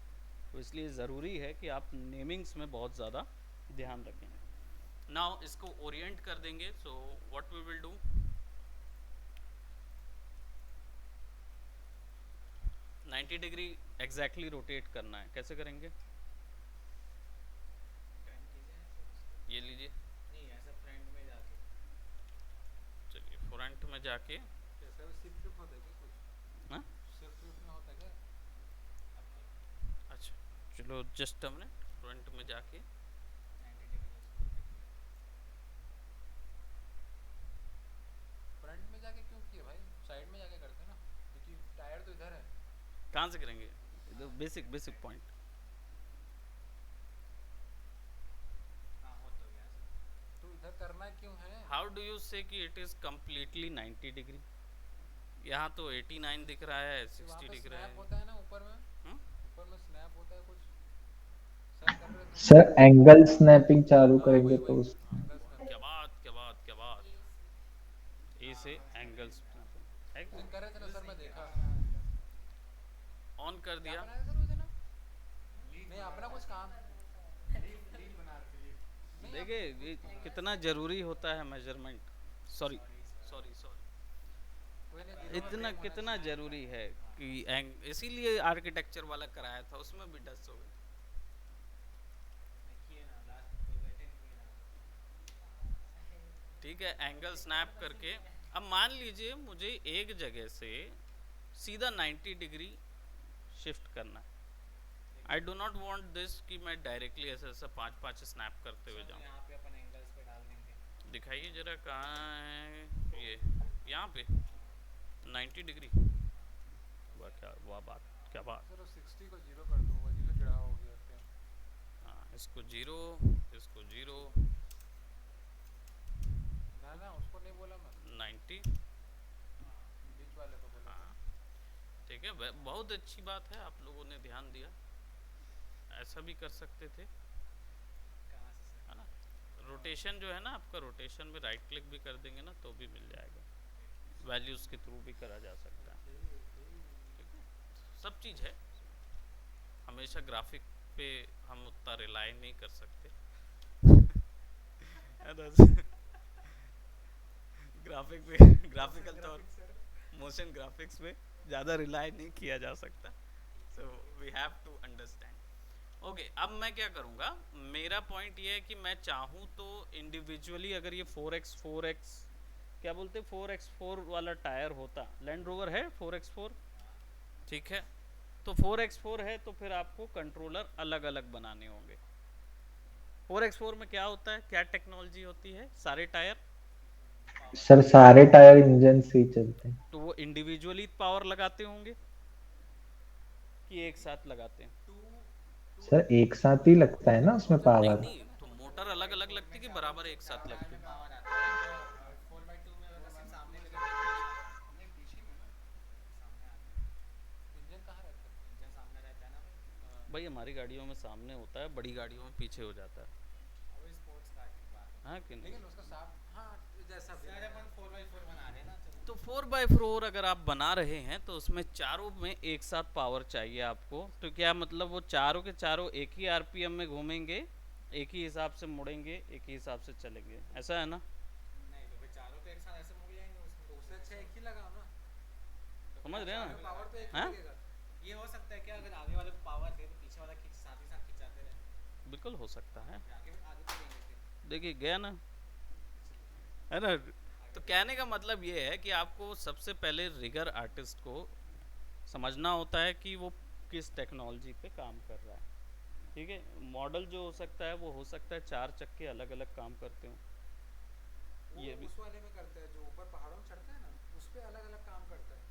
Speaker 1: तो इसलिए ज़रूरी है कि आप नेमिंग्स में बहुत ज़्यादा ध्यान रखें। नाउ इसको ओरिएंट कर देंगे। So what we will do, 90 degree exactly rotate करना है। कैसे करेंगे? ये लीजिए,
Speaker 4: नहीं ऐसा फ्रंट में जाके।
Speaker 1: चलिए फ्रंट में जाके।
Speaker 4: कैसा शिफ्ट होता है क्या कुछ?
Speaker 1: हाँ
Speaker 4: शिफ्ट में होता है क्या?
Speaker 1: अच्छा चलो, जस्ट हमने फ्रंट में जाके।
Speaker 4: फ्रंट में जाके क्यों किया भाई? साइड में जाके करते ना, क्योंकि टायर तो इधर है।
Speaker 1: कहाँ से करेंगे? Basic basic point.
Speaker 4: हाँ हो तो गया सर। तो इधर करना क्यों है?
Speaker 1: हाउ डू यू से कि इट इज कम्प्लीटली 90 डिग्री? यहाँ तो 89 दिख रहा है,
Speaker 4: वहाँ
Speaker 1: 60
Speaker 4: पे
Speaker 1: दिख रहा
Speaker 4: स्नैप
Speaker 1: है।
Speaker 4: होता है ना ऊपर में।
Speaker 1: हम्म?
Speaker 4: ऊपर में स्नैप होता है कुछ। सर कर रहे थे?
Speaker 5: सर एंगल स्नैपिंग चालू
Speaker 4: हाँ
Speaker 5: करेंगे
Speaker 4: वही
Speaker 5: तो
Speaker 4: वही
Speaker 5: उस
Speaker 4: एंगल स्नैप।
Speaker 1: क्या बात क्या बात क्या बात। ए से एंगल्स है,
Speaker 4: उस दिन कर रहे थे ना सर, मैं देखा।
Speaker 1: ऑन कर
Speaker 4: क्या
Speaker 1: दिया।
Speaker 4: बनाया सर उस दिन आप? नहीं अपना कुछ काम नहीं आप
Speaker 1: देखिए ये कितना जरूरी होता है मेजरमेंट। सॉरी सॉरी सॉरी,
Speaker 4: कोई नहीं, दिनों में
Speaker 1: इतना
Speaker 4: प्रेम होना
Speaker 1: कितना
Speaker 4: चाहिए।
Speaker 1: जरूरी है कि इसीलिए आर्किटेक्चर वाला कराया था, उसमें भी डस्ट हो गई।
Speaker 2: किए ना लास्ट कोई बैठे नहीं किए ना।
Speaker 1: ठीक है, एंगल स्नैप करके अब मान लीजिए मुझे एक जगह से सीधा 90 डिग्री शिफ्ट करना है। I do not want this कि मैं डायरेक्टली ऐसे ऐसे पाँच पाँच स्नैप करते हुए जाऊँ।
Speaker 2: यहाँ पे अपन एंगल्स पे डाल देंगे।
Speaker 1: दिखाइए जरा कहाँ है ये, यहाँ पे 90 डिग्री। वाह क्या, वाह बात क्या बात।
Speaker 4: सर 60 को 0 कर दो, वजह से गिरा हो गया फ्रेम।
Speaker 1: हाँ इसको जीरो, इसको जीरो,
Speaker 4: ना ना उसको नहीं बोला मैं,
Speaker 1: 90।
Speaker 4: बीच वाले को बोला था।
Speaker 1: हाँ ठीक है, बहुत अच्छी बात है, आप लोगों ने ध्यान दिया। ऐसा भी कर सकते थे,
Speaker 2: कहाँ से सर?
Speaker 1: है ना। रोटेशन जो है ना आपका, रोटेशन में राइट क्लिक भी कर देंगे ना तो भी मिल जाएगा, वैल्यूज़ के थ्रू भी करा जा सकता है। ठीक है, सब चीज़ है, हमेशा ग्राफिक पे हम उतना रिलाई नहीं कर सकते है ना? ग्राफिक पे ग्राफिकल तौर, मोशन ग्राफिक्स पे ज़्यादा रिलाई नहीं किया जा सकता, so we have to understand. Okay, अब मैं क्या करूँगा, मेरा पॉइंट ये है कि मैं चाहूँ तो इंडिविजुअली अगर ये 4x4x क्या बोलते 4x4 वाला टायर होता, लैंड रोवर है 4x4, ठीक है, तो 4x4 है तो फिर आपको कंट्रोलर अलग अलग बनाने होंगे। 4x4 में क्या होता है, क्या टेक्नोलॉजी होती है, सारे टायर,
Speaker 5: सर सारे टायर इंजन से ही चलते हैं।
Speaker 1: तो वो इंडिविजुअली पावर लगाते होंगे कि एक साथ लगाते हैं?
Speaker 5: सर एक साथ ही लगता है ना उसमें
Speaker 1: नहीं
Speaker 5: पावर।
Speaker 1: नहीं, तो मोटर अलग अलग लगती कि बराबर एक साथ लगती?
Speaker 2: पावर आता है 4x2 में अगर सिर्फ सामने लगे तो नहीं पीछे में ना, सामने आता है।
Speaker 4: इंजन कहाँ रहता है?
Speaker 2: इंजन सामने रहता है ना भाई।
Speaker 1: भाई हमारी गाड़ियों में सामने होता है, बड़ी गाड़ियों में पीछे हो जाता है,
Speaker 2: अब स्पोर्ट्स कार की बात है।
Speaker 1: हाँ कि नहीं?
Speaker 4: लेकिन उसका साफ, हाँ जैसा भी
Speaker 2: सर
Speaker 4: है।
Speaker 2: अपन 4x4 बना रहे हैं ना, चलो।
Speaker 1: तो 4x4 अगर आप बना रहे हैं तो उसमें चारों में एक साथ पावर चाहिए आपको, तो क्या मतलब वो चारों के चारों एक ही आरपीएम में घूमेंगे, एक ही हिसाब से मुड़ेंगे, एक ही हिसाब से चलेंगे, ऐसा है ना?
Speaker 2: नहीं तो फिर चारों तो एक साथ ऐसे मुड़ जाएंगे उसमें।
Speaker 4: तो उससे अच्छा एक ही लगाओ ना,
Speaker 2: तो
Speaker 1: समझ रहे हैं ना?
Speaker 4: पावर तो एक ही
Speaker 1: हाँ
Speaker 4: लगेगा।
Speaker 2: ये हो सकता है क्या, अगर आगे वाले को पावर दे तो पीछे वाला खींच साथ ही साथ खिंचाते रहे।
Speaker 1: बिल्कुल हो सकता है।
Speaker 2: आगे आगे तो देंगे फिर।
Speaker 1: देखिए गया ना, है ना। तो कहने का मतलब ये है कि आपको सबसे पहले रिगर आर्टिस्ट को समझना होता है कि वो किस टेक्नोलॉजी पे काम कर रहा है। ठीक है, मॉडल जो हो सकता है वो हो सकता है चार चक्के अलग अलग काम करते हो,
Speaker 4: वो
Speaker 1: ये भी।
Speaker 4: उस वाले में करता है जो ऊपर पहाड़ों में चढ़ता है ना, उस पे अलग अलग काम करता है।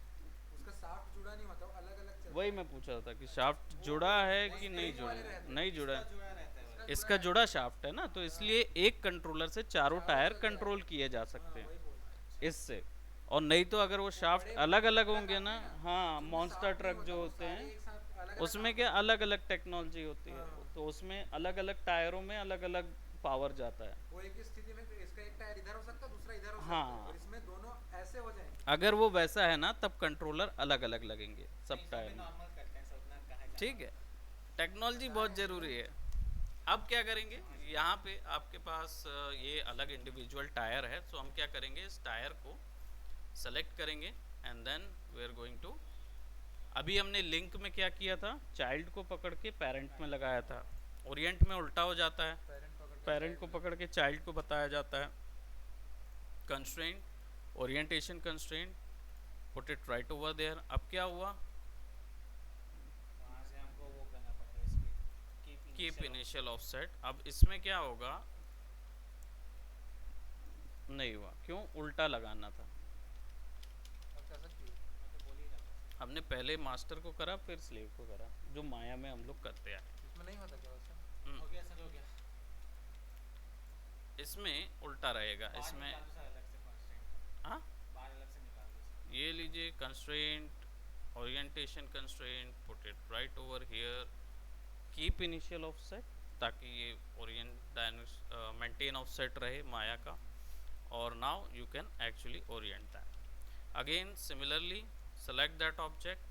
Speaker 4: उसका साफ्ट जुड़ा नहीं होता, वो अलग अलग चलता
Speaker 1: वही
Speaker 4: है।
Speaker 1: मैं पूछ रहा था कि शाफ्ट जुड़ा है कि नहीं जुड़ा,
Speaker 4: वाले रहते हैं।
Speaker 1: नहीं जुड़ा है।
Speaker 2: जुड़ा रहता है वाला।
Speaker 1: इसका जुड़ा शाफ्ट है ना, तो इसलिए एक कंट्रोलर से चारों टायर कंट्रोल किए जा सकते
Speaker 4: वही
Speaker 1: हैं
Speaker 4: बोल रहा है।
Speaker 1: इससे। और नहीं तो अगर वो शाफ्ट
Speaker 4: बड़े
Speaker 1: अलग अलग
Speaker 4: ट्रक
Speaker 1: होंगे
Speaker 4: आते
Speaker 1: ना,
Speaker 4: हैं ना,
Speaker 1: हाँ
Speaker 4: उनमें
Speaker 1: मॉन्स्टर
Speaker 4: साफ्ट नहीं
Speaker 1: ट्रक
Speaker 4: होता,
Speaker 1: जो
Speaker 4: वो
Speaker 1: होते
Speaker 4: सारे
Speaker 1: हैं
Speaker 4: एक साथ अलग अलग
Speaker 1: उसमें
Speaker 4: काम
Speaker 1: क्या
Speaker 4: करते
Speaker 1: अलग अलग टेक्नोलॉजी होती है,
Speaker 4: हाँ।
Speaker 1: तो उसमें अलग अलग टायरों में अलग अलग पावर जाता है।
Speaker 4: हैं। वो एक ही स्थिति में इसका एक टायर इधर हो सकता है, दूसरा इधर हो सकता है,
Speaker 1: हाँ
Speaker 4: और इसमें दोनों ऐसे हो जाएंगे।
Speaker 1: अगर वो वैसा है ना तब कंट्रोलर अलग अलग लगेंगे सब
Speaker 2: नहीं,
Speaker 1: टायर
Speaker 2: सब
Speaker 1: में।
Speaker 2: नॉर्मल करते हैं, सब ना कहा जाता
Speaker 1: ठीक है, टेक्नोलॉजी बहुत ज़रूरी है। अब क्या करेंगे, यहाँ पे आपके पास ये अलग इंडिविजुअल टायर है, तो हम क्या करेंगे, इस टायर को सेलेक्ट करेंगे and then we are going to, अभी हमने लिंक में क्या किया था, चाइल्ड को पकड़ के पेरेंट में लगाया था, ओरिएंट में उल्टा हो जाता है, पेरेंट को पकड़ के चाइल्ड को बताया जाता है। Constraint orientation constraint, put it right over there. अब क्या हुआ,
Speaker 2: वहाँ से हमको वो करना पड़ता है स्पीड
Speaker 1: कीप इनिशियल ऑफसेट। अब इसमें क्या होगा, नहीं हुआ, क्यों, उल्टा लगाना था।
Speaker 4: अब कैसा किए?
Speaker 2: मैं तो बोल ही रहा था।
Speaker 1: हमने पहले मास्टर को करा फिर स्लेव को करा, जो माया में हम लोग करते हैं।
Speaker 4: इसमें नहीं होता क्या वैसा?
Speaker 2: हो गया सर, हो गया।
Speaker 1: इसमें उल्टा रहेगा,
Speaker 2: बाहर
Speaker 1: इसमें
Speaker 2: निकाल दो सर अलग से कंस्ट्रेंट,
Speaker 1: हाँ
Speaker 2: बाहर अलग से निकाल दो सर।
Speaker 1: ये लीजिए constraint, orientation constraint, put it right over here, keep initial offset, ताकि ये ओरिएंट मेंटेन ऑफसेट रहे माया का. और now you can actually Orient that. Again similarly select that object.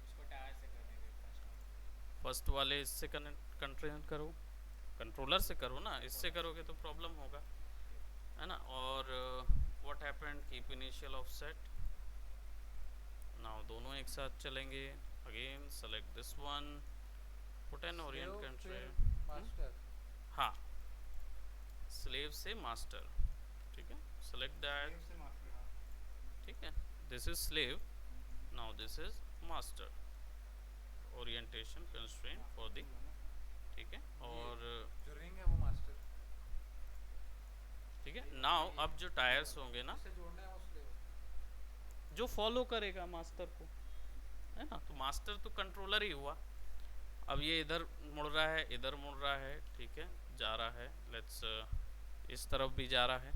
Speaker 2: उसको टायर से करने के
Speaker 1: फर्स्ट वाले इससे कंट्रोल करो, कंट्रोलर से करो ना, इससे करोगे तो प्रॉब्लम होगा, है ना. और what happened, keep initial offset. Now दोनों एक साथ चलेंगे. Again select this one, put an orient control.
Speaker 4: Master.
Speaker 1: हाँ, स्लेव से मास्टर. ठीक है, सेलेक्ट दैट.
Speaker 2: से मास्टर. हाँ.
Speaker 1: ठीक है, this is slave. Now this is master. Orientation constraint for the. ठीक है. और
Speaker 4: जो रिंग है वो मास्टर.
Speaker 1: ठीक है. नाउ अब जो टायर्स होंगे ना,
Speaker 4: इससे जोड़ना है वो स्लेव.
Speaker 1: जो फॉलो करेगा मास्टर को, है ना. तो मास्टर तो कंट्रोलर ही हुआ. अब ये इधर मुड़ रहा है, इधर मुड़ रहा है. ठीक है, जा रहा है. लेट्स इस तरफ भी जा रहा है.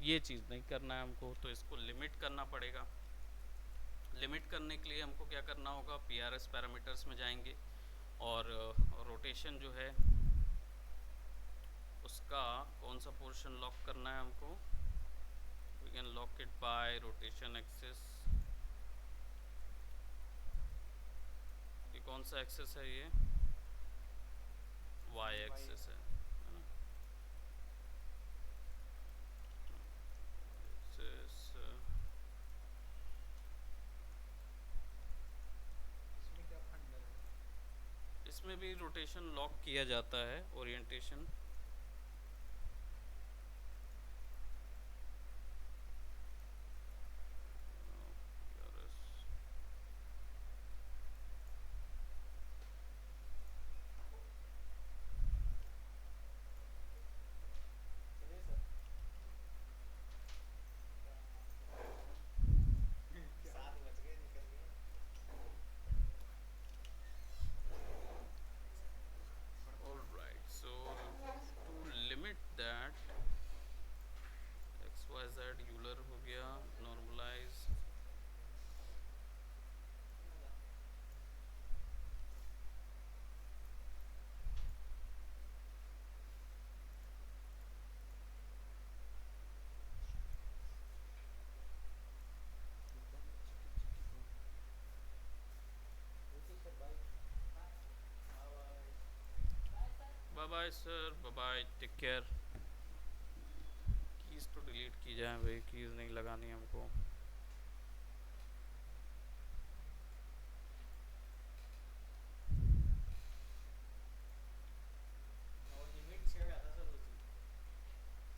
Speaker 1: ये चीज़ नहीं करना है हमको, तो इसको लिमिट करना पड़ेगा. लिमिट करने के लिए हमको क्या करना होगा, PRS पैरामीटर्स में जाएंगे और रोटेशन जो है उसका कौन सा पोर्शन लॉक करना है हमको. We can lock it by rotation axis. ये कौन सा एक्सिस है, ये Y एक्सिस है ना. एक्सिस.
Speaker 4: इसमें क्या फंडा है?
Speaker 1: इसमें भी रोटेशन लॉक किया जाता है, ओरिएंटेशन.
Speaker 2: चलिए सर. 7 बज गए, निकल गए.
Speaker 1: All right, so to limit that, XYZ Euler हो गया, normalise. Bye bye sir, bye bye, take care. Keys तो डिलीट की जाए भाई, कीज़ नहीं लगानी हमको.
Speaker 2: और लिमिट छेड़ जाता सर उसी.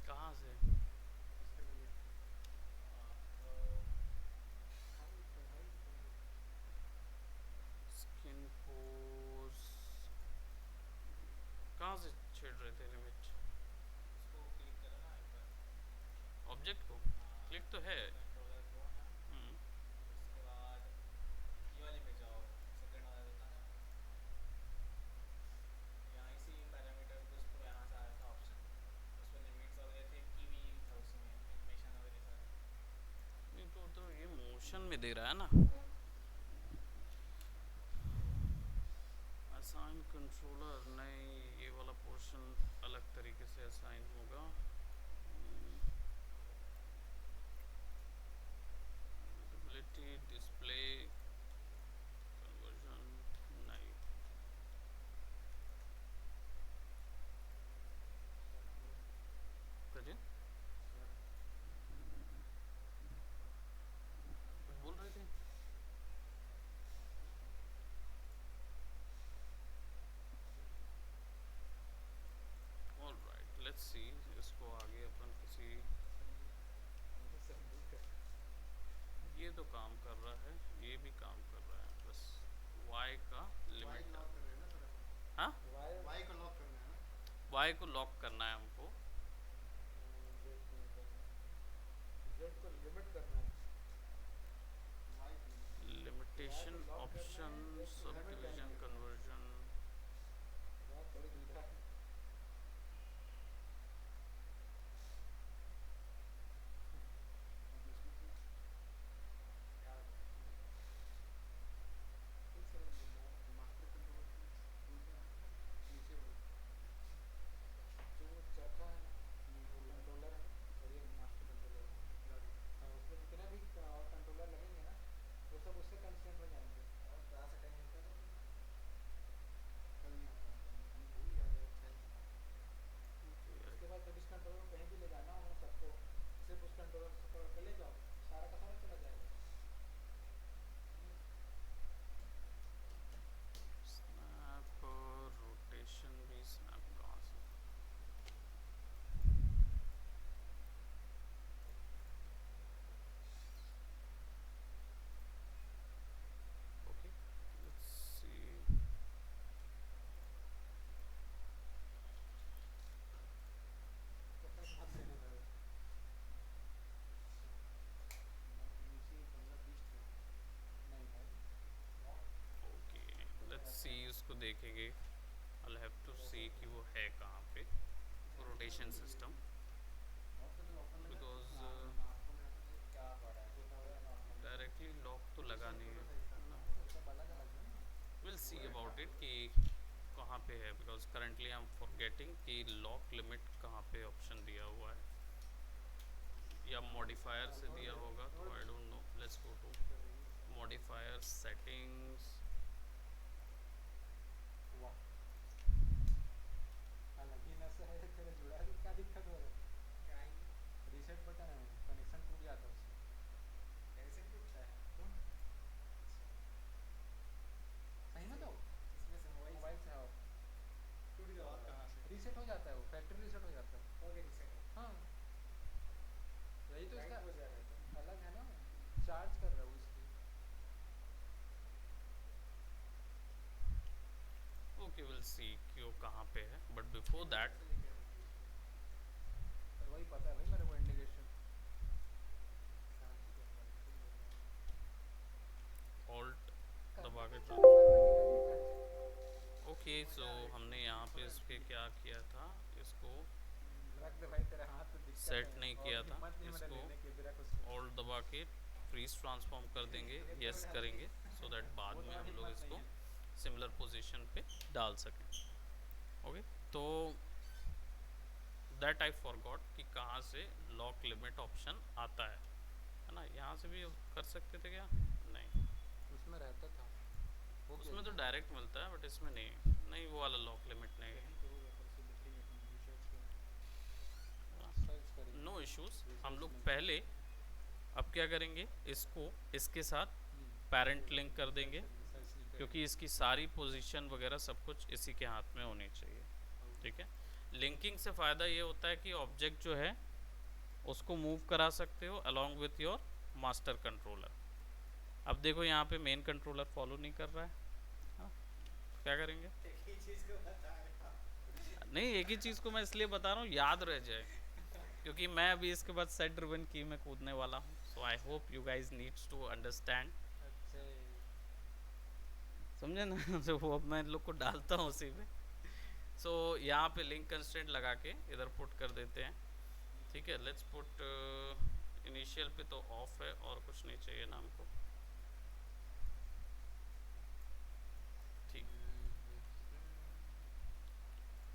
Speaker 1: कहाँ से?
Speaker 2: इसका लिमिट
Speaker 1: स्किन पोज. कहाँ से छेड़ रहे थे लिमिट?
Speaker 2: इसको क्लिक करो ना एक बार.
Speaker 1: ऑब्जेक्ट को क्लिक तो है.
Speaker 2: कंट्रोलर को ना. उसके बाद ये वाले पे जाओ, सेकंड वाला होता है ना. यहाँ इसी पैरामीटर को उसको यहाँ से आया था ऑप्शन. उसमें लिमिट्स वगैरह थे, की भी था उसमें एनिमेशन वगैरह सारे.
Speaker 1: नहीं तो ये मोशन में दे रहा है ना. असाइन कंट्रोलर नहीं, ये वाला पोर्शन अलग तरीके से असाइन होगा. विजिबिलिटी, डिस्प्ले, कन्वर्जन नहीं. करिए, कुछ बोल रहे थे. Alright, let's see. इसको आगे अपन किसी, ये तो काम कर रहा है, ये भी काम कर रहा है. बस Y का लिमिट. हाँ,
Speaker 2: वाई को लॉक करना है ना.
Speaker 1: Y को लॉक करना है हमको.
Speaker 4: जेड को लिमिट करना है.
Speaker 1: Limitation option, sub division, conversion.
Speaker 4: बहुत बड़ी दुविधा है.
Speaker 1: rotation system because directly lock तो लगा नहीं है we'll see about it कि कहाँ पे है because currently I'm forgetting कि lock limit कहाँ पे option दिया हुआ है या modifier से दिया होगा तो I don't know. Let's go to modifier settings.
Speaker 4: Reset button है, कनेक्शन टूट जाता है उससे।
Speaker 2: कैसे टूटता है?
Speaker 4: क्यों? सही में तो
Speaker 2: इसमें से
Speaker 4: मोबाइल से हो
Speaker 2: टूट गया और कहाँ से?
Speaker 4: रीसेट हो जाता है, वो फैक्ट्री रीसेट हो जाता है।
Speaker 2: हो गया reset हो।
Speaker 4: हाँ यही तो
Speaker 2: Right
Speaker 4: इसका
Speaker 2: हो जा रहा है तो।
Speaker 4: अलग है ना, चार्ज कर रहा है वो इसलिए।
Speaker 1: Okay, we'll see कि वो कहाँ पे है but before that
Speaker 4: पर वही पता है भाई मेरे को इंडिकेशन।
Speaker 1: alt दबा के ओके सो हमने यहाँ पे इस पे क्या किया था इसको
Speaker 4: रख दे भाई, तेरे हाथ पे दिक्कत
Speaker 1: सेट
Speaker 4: है
Speaker 1: नहीं
Speaker 4: और
Speaker 1: किया था
Speaker 4: हिम्मत नहीं मेरा
Speaker 1: इसको
Speaker 4: लेने की, तेरा कुछ
Speaker 1: alt दबा के फ्रीज ट्रांसफॉर्म कर देंगे यस करेंगे सो दैट बाद में हम लोग इसको सिमिलर पोजीशन पे डाल सकें ओके तो दैट आई फॉरगॉट कि कहाँ से लॉक लिमिट ऑप्शन आता है ना यहाँ से भी कर सकते थे क्या नहीं
Speaker 4: उसमें रहता था वो
Speaker 1: उसमें तो डायरेक्ट मिलता है बट इसमें नहीं वो वाला लॉक लिमिट नहीं नो इश्यूज हम लोग पहले अब क्या करेंगे इसको इसके साथ पेरेंट लिंक कर देंगे क्योंकि इसकी सारी पोजीशन वगैरह सब कुछ इसी के हाथ में होनी चाहिए ठीक है लिंकिंग से फ़ायदा ये होता है कि ऑब्जेक्ट जो है उसको मूव करा सकते हो along with your master controller अब देखो यहाँ पे मेन कंट्रोलर फॉलो नहीं कर रहा है हाँ क्या करेंगे
Speaker 2: एक ही चीज़ को बता रहा हूँ।
Speaker 1: नहीं एक ही चीज़ को मैं इसलिए बता रहा हूँ याद रह जाए क्योंकि मैं अभी इसके बाद सेट ड्रिवन की में कूदने वाला हूँ so I hope you guys needs to understand समझे ना तो वो अब मैं लोग को डालता हूँ उसी पे सो यहाँ पे लिंक कंस्ट्रेंट लगा के इधर पुट कर देते हैं ठीक है लेट्स पुट इनिशियल पे तो ऑफ है और कुछ नहीं चाहिए ना हमको ठीक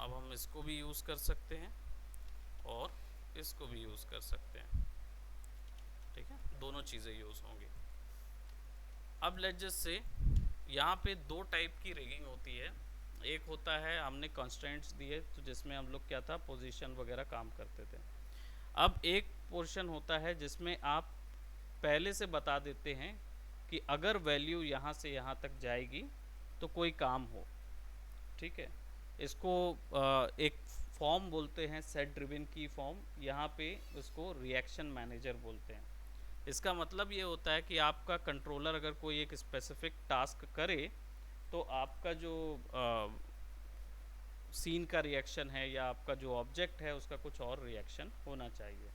Speaker 1: अब हम इसको भी यूज़ कर सकते हैं और इसको भी यूज़ कर सकते हैं ठीक है दोनों चीज़ें यूज़ होंगी अब लेट्स जस्ट से यहाँ पे दो टाइप की रिगिंग होती है एक होता है हमने कंस्ट्रेंट्स दिए तो जिसमें हम लोग क्या था पोजीशन वगैरह काम करते थे अब एक पोर्शन होता है जिसमें आप पहले से बता देते हैं कि अगर वैल्यू यहाँ से यहाँ तक जाएगी तो कोई काम हो ठीक है इसको एक फॉर्म बोलते हैं सेट ड्रिवन की फॉर्म यहाँ पे उसको रिएक्शन मैनेजर बोलते हैं इसका मतलब ये होता है कि आपका कंट्रोलर अगर कोई एक स्पेसिफिक टास्क करे तो आपका जो सीन का रिएक्शन है या आपका जो ऑब्जेक्ट है उसका कुछ और रिएक्शन होना चाहिए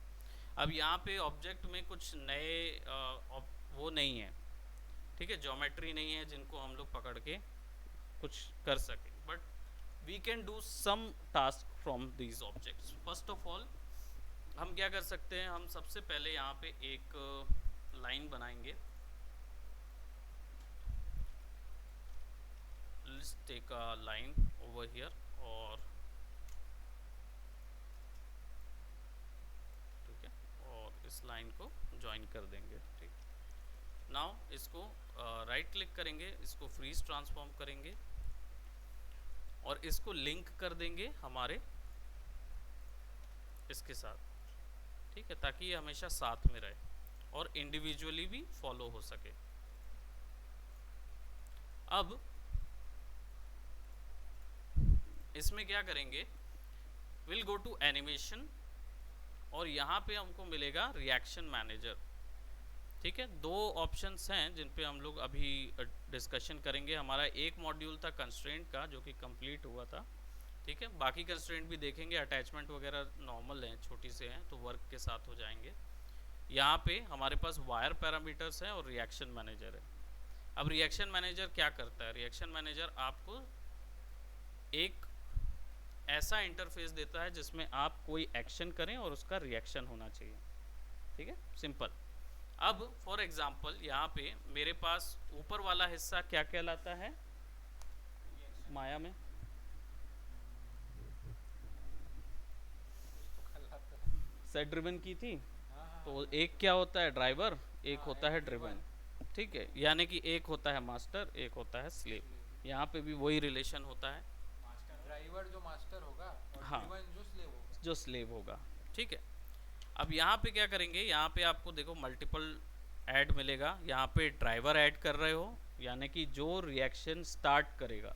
Speaker 1: अब यहाँ पे ऑब्जेक्ट में कुछ नए वो नहीं है ठीक है ज्योमेट्री नहीं है जिनको हम लोग पकड़ के कुछ कर सकें but we can do some task from these objects first of all हम क्या कर सकते हैं हम सबसे पहले यहाँ पे एक लाइन बनाएंगे let's take a line over here और ठीक है और इस लाइन को ज्वाइन कर देंगे ठीक नाउ इसको राइट क्लिक करेंगे इसको फ्रीज ट्रांसफॉर्म करेंगे और इसको लिंक कर देंगे हमारे इसके साथ ठीक है ताकि ये हमेशा साथ में रहे और इंडिविजुअली भी फॉलो हो सके अब इसमें क्या करेंगे विल गो टू एनिमेशन और यहाँ पे हमको मिलेगा रिएक्शन मैनेजर ठीक है दो ऑप्शंस हैं जिन पे हम लोग अभी डिस्कशन करेंगे हमारा एक मॉड्यूल था कंस्ट्रेंट का जो कि कंप्लीट हुआ था ठीक है बाकी कंस्ट्रेंट भी देखेंगे अटैचमेंट वगैरह नॉर्मल हैं छोटी से हैं तो वर्क के साथ हो जाएंगे यहाँ पे हमारे पास वायर पैरामीटर्स हैं और रिएक्शन मैनेजर है अब रिएक्शन मैनेजर क्या करता है रिएक्शन मैनेजर आपको एक ऐसा इंटरफेस देता है जिसमें आप कोई एक्शन करें और उसका रिएक्शन होना चाहिए। ठीक है, सिंपल। अब फॉर एग्जांपल यहाँ पे मेरे पास ऊपर वाला हिस्सा क्या कहलाता है माया में? सेट ड्रिवन की थी, तो एक क्या होता है ड्राइवर, एक होता है ड्रिवन। ठीक है, यानी कि एक होता है मास्टर, एक होता है स्लेव। यहाँ पे भी वही रिलेशन होता है,
Speaker 4: ड्राइवर जो मास्टर होगा और
Speaker 1: हाँ,
Speaker 4: ड्रिवन जो स्लेव होगा।
Speaker 1: जो स्लेव होगा। ठीक है, अब यहाँ पे क्या करेंगे, यहाँ पे आपको देखो मल्टीपल ऐड मिलेगा। यहाँ पे ड्राइवर ऐड कर रहे हो, यानी कि जो रिएक्शन स्टार्ट करेगा।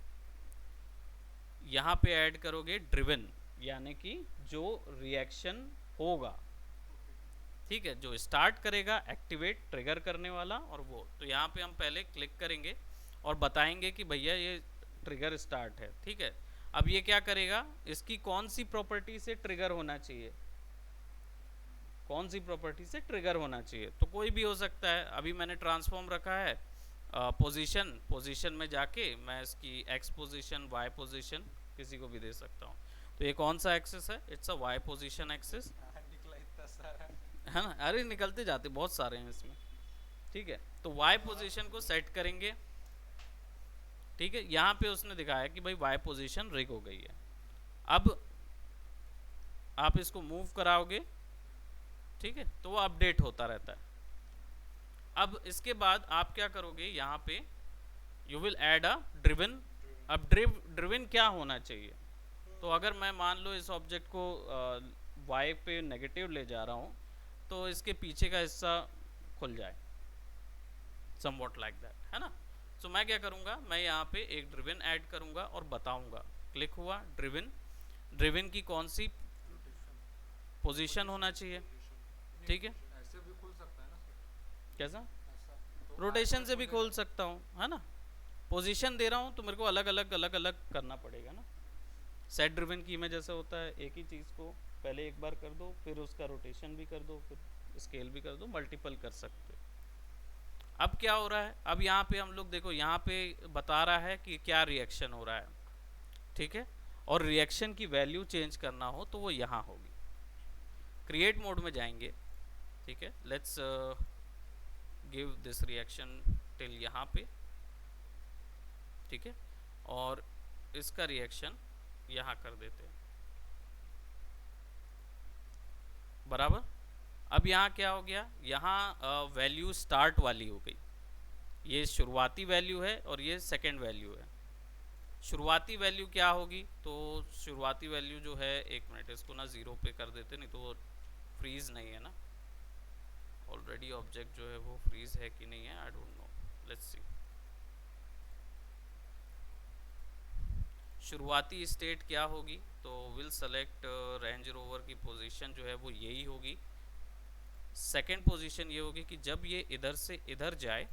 Speaker 1: यहाँ पे ऐड करोगे ड्रिवन, यानी कि जो रिएक्शन होगा। ठीक है, जो स्टार्ट करेगा, एक्टिवेट ट्रिगर करने वाला, और वो तो यहाँ पे हम पहले क्लिक करेंगे और बताएंगे कि भैया ये ट्रिगर स्टार्ट है। ठीक है, अब ये क्या करेगा, इसकी कौन सी प्रॉपर्टी से ट्रिगर होना चाहिए, कौन सी प्रॉपर्टी से ट्रिगर होना चाहिए, तो कोई भी हो सकता है। अभी मैंने ट्रांसफॉर्म रखा है पोजीशन में जाके मैं इसकी एक्स पोजीशन, वाई पोजीशन किसी को भी दे सकता हूँ। तो ये कौन सा एक्सेस है, it's a Y position axis,
Speaker 4: निकला इतना सारा।
Speaker 1: है ना? अरे निकलते जाते बहुत सारे हैं इसमें। ठीक है, तो वाई पोजीशन को सेट करेंगे। ठीक है, यहाँ पे उसने दिखाया कि भाई वाई पोजीशन रिग हो गई है। अब आप इसको मूव कराओगे, ठीक है, तो वो अपडेट होता रहता है। अब इसके बाद आप क्या करोगे, यहाँ पे you will add a driven. अब ड्रिवन क्या होना चाहिए, तो अगर मैं मान लो इस ऑब्जेक्ट को वाई पे नेगेटिव ले जा रहा हूँ, तो इसके पीछे का हिस्सा खुल जाए, समवॉट लाइक दैट, है ना? सो मैं क्या करूँगा, मैं यहाँ पे एक ड्रिवन ऐड करूँगा और बताऊँगा। क्लिक हुआ ड्रिवन, ड्रिवन की कौन सी पोजीशन होना चाहिए। ठीक है,
Speaker 4: ऐसे भी खुल सकता है ना सर?
Speaker 1: कैसा?
Speaker 4: ऐसा तो
Speaker 1: रोटेशन से भी खोल सकता हूँ, है ना? पोजीशन दे रहा हूँ तो मेरे को अलग अलग करना पड़ेगा ना। सेट ड्रिवन की में जैसे होता है, एक ही चीज़ को पहले एक बार कर दो, फिर उसका रोटेशन भी कर दो, फिर स्केल भी कर दो, मल्टीपल कर सकते हो। अब क्या हो रहा है, अब यहाँ पे हम लोग देखो, यहाँ पे बता रहा है कि क्या रिएक्शन हो रहा है। ठीक है, और रिएक्शन की वैल्यू चेंज करना हो तो वो यहाँ होगी। क्रिएट मोड में जाएंगे। ठीक है, let's give this reaction till यहाँ पे। ठीक है, और इसका रिएक्शन यहाँ कर देते हैं, बराबर। अब यहाँ क्या हो गया, यहाँ वैल्यू स्टार्ट वाली हो गई। ये शुरुआती वैल्यू है और ये सेकंड वैल्यू है। शुरुआती वैल्यू क्या होगी, तो शुरुआती वैल्यू जो है, एक मिनट इसको ना 0 पे कर देते, नहीं तो वो फ्रीज नहीं है ना। ऑलरेडी ऑब्जेक्ट जो है वो फ्रीज है कि नहीं है, I don't know, let's see. शुरुआती स्टेट क्या होगी, तो विल सेलेक्ट रेंज रोवर की पोजीशन जो है वो यही होगी। सेकंड पोजीशन ये होगी कि जब ये इधर से इधर जाए,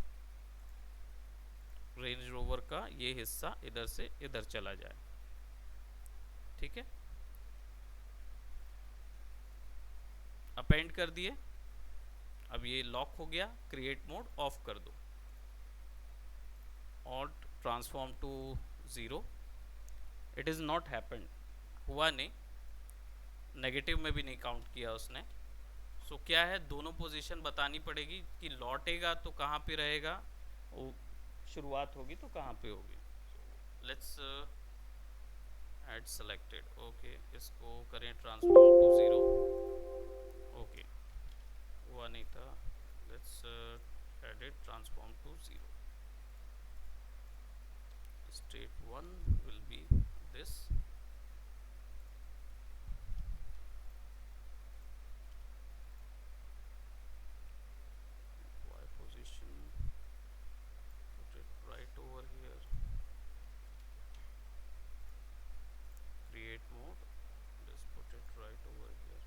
Speaker 1: रेंज रोवर का ये हिस्सा इधर से इधर चला जाए। ठीक है, अपेंड कर दिए। अब ये लॉक हो गया, क्रिएट मोड ऑफ कर दो, alt transform to 0। It is not happened, हुआ नहीं, नेगेटिव में भी नहीं काउंट किया उसने। सो क्या है, दोनों पोजीशन बतानी पड़ेगी कि लौटेगा तो कहाँ पे रहेगा, वो शुरुआत होगी तो कहाँ पे होगी। लेट्स ऐड सेलेक्टेड, ओके, इसको करें ट्रांसफॉर्म टू 0। ओके, हुआ नहीं था, let's add it transform to 0। State 1 will be this, y position, put it right over here, create mode, just put it right over here.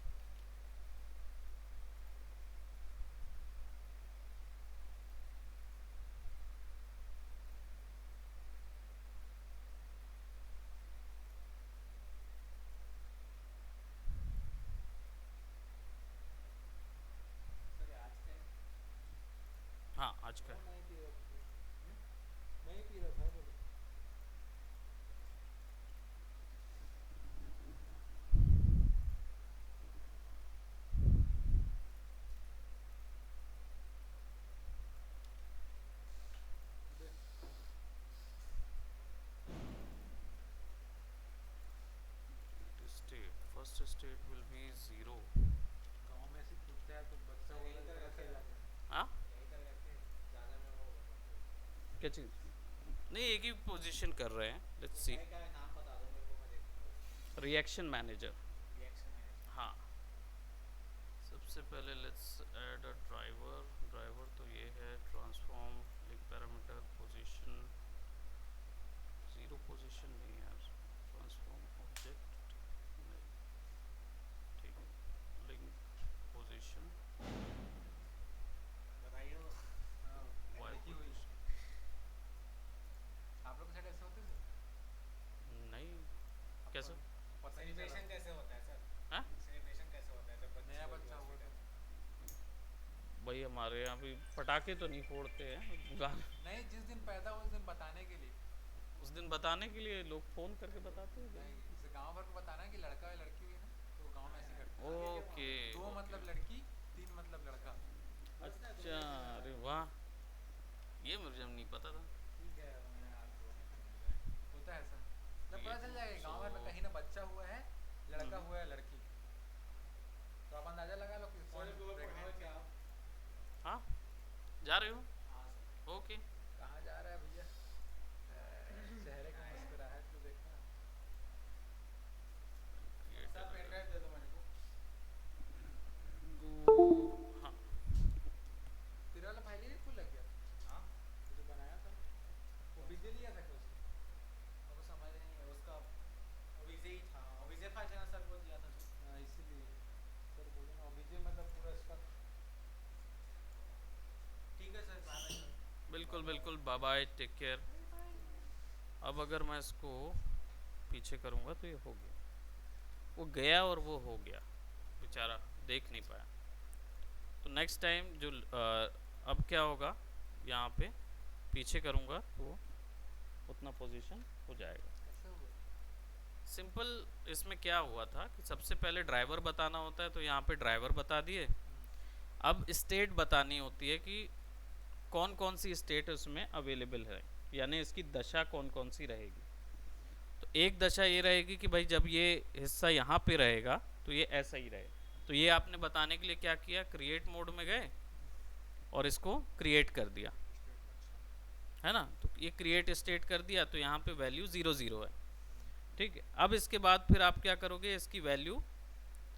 Speaker 1: क्या चीज़? नहीं, एक ही position कर रहे हैं, लेट्स सी।
Speaker 2: क्या है, नाम बता दो मेरे को, मैं देखूंगा
Speaker 1: रिएक्शन मैनेजर।
Speaker 2: Reaction manager.
Speaker 1: हाँ, सबसे पहले let's add a driver. Driver तो ये है, transform link parameter position, zero position नहीं यार, ट्रांसफॉर्म ऑब्जेक्ट नहीं, ठीक है, लिंक पोजीशन
Speaker 2: बताइए वो।
Speaker 1: वाई
Speaker 4: लिखी हुई
Speaker 1: पोजीशन
Speaker 4: आप लोग के साइड ऐसे होते थे?
Speaker 1: नहीं, कैसे?
Speaker 4: पता ही नहीं
Speaker 2: सेलिब्रेशन
Speaker 4: चला।
Speaker 2: कैसे होता है सर?
Speaker 1: हाँ
Speaker 2: सेलिब्रेशन कैसे होता है जब
Speaker 4: नया बच्चा हुआ
Speaker 2: हॉस्पिटल?
Speaker 1: भाई, हमारे यहाँ भी पटाखे तो नहीं फोड़ते हैं,
Speaker 4: नहीं, जिस दिन पैदा हुआ उस दिन बताने के लिए।
Speaker 1: उस दिन बताने के लिए लोग फ़ोन करके बताते हैं।
Speaker 4: नहीं, जैसे गांव भर को बताना है कि लड़का है लड़की हुई ना, तो गांव में ऐसे करते हैं।
Speaker 1: ओके,
Speaker 4: 2 मतलब लड़की, 3 मतलब लड़का।
Speaker 1: अच्छा, अरे वाह, ये मुझे नहीं पता था।
Speaker 2: ठीक है, मैं आपको
Speaker 4: होता है ऐसा, जब
Speaker 1: ये
Speaker 4: पता चल जाएगा गांव भर में
Speaker 1: तो-
Speaker 4: कहीं ना बच्चा हुआ है, लड़का हुआ है लड़की, तो आप अंदाजा लगा लो कि कौन प्रेग्नेंट
Speaker 2: क्या?
Speaker 1: हाँ, जा रहे हो?
Speaker 2: हाँ सर।
Speaker 1: ओके,
Speaker 4: कहाँ जा रहा है भैया। चेहरे की मुस्कुराहट तो देखना।
Speaker 2: सर पेन ड्राइव दे दो मेरे को।
Speaker 1: हाँ,
Speaker 4: तेरा वाला फाइल ही खुल लग गया
Speaker 2: हाँ,
Speaker 4: तो जो बनाया था वो बीजे लिया था क्या उसने?
Speaker 2: मेरे को समझ नहीं है उसका। ओबीजे ही था, ओबीजे फाइल है ना सर, वो दिया था जो।
Speaker 4: हाँ, इसीलिए सर बोले ना बीजे मतलब पूरा इसका।
Speaker 2: ठीक है सर, बाय बाय सर।
Speaker 1: बिल्कुल बिल्कुल, बाय बाय, टेक केयर। अब अगर मैं इसको पीछे करूँगा तो ये हो गया, वो गया और वो हो गया, बेचारा देख नहीं पाया। तो नेक्स्ट टाइम जो अब क्या होगा, यहाँ पे पीछे करूँगा तो उतना पोजीशन हो जाएगा।
Speaker 4: कैसे हुआ?
Speaker 1: सिंपल, इसमें क्या हुआ था कि सबसे पहले ड्राइवर बताना होता है, तो यहाँ पे ड्राइवर बता दिए। अब स्टेट बतानी होती है कि कौन कौन सी स्टेट उसमें अवेलेबल है, यानी इसकी दशा कौन कौन सी रहेगी। तो एक दशा ये रहेगी कि भाई जब ये हिस्सा यहाँ पे रहेगा तो ये ऐसा ही रहे। तो ये आपने बताने के लिए क्या किया, क्रिएट मोड में गए और इसको क्रिएट कर दिया, है ना। तो ये क्रिएट स्टेट कर दिया, तो यहाँ पे वैल्यू 0 0 है, ठीक है। अब इसके बाद फिर आप क्या करोगे, इसकी वैल्यू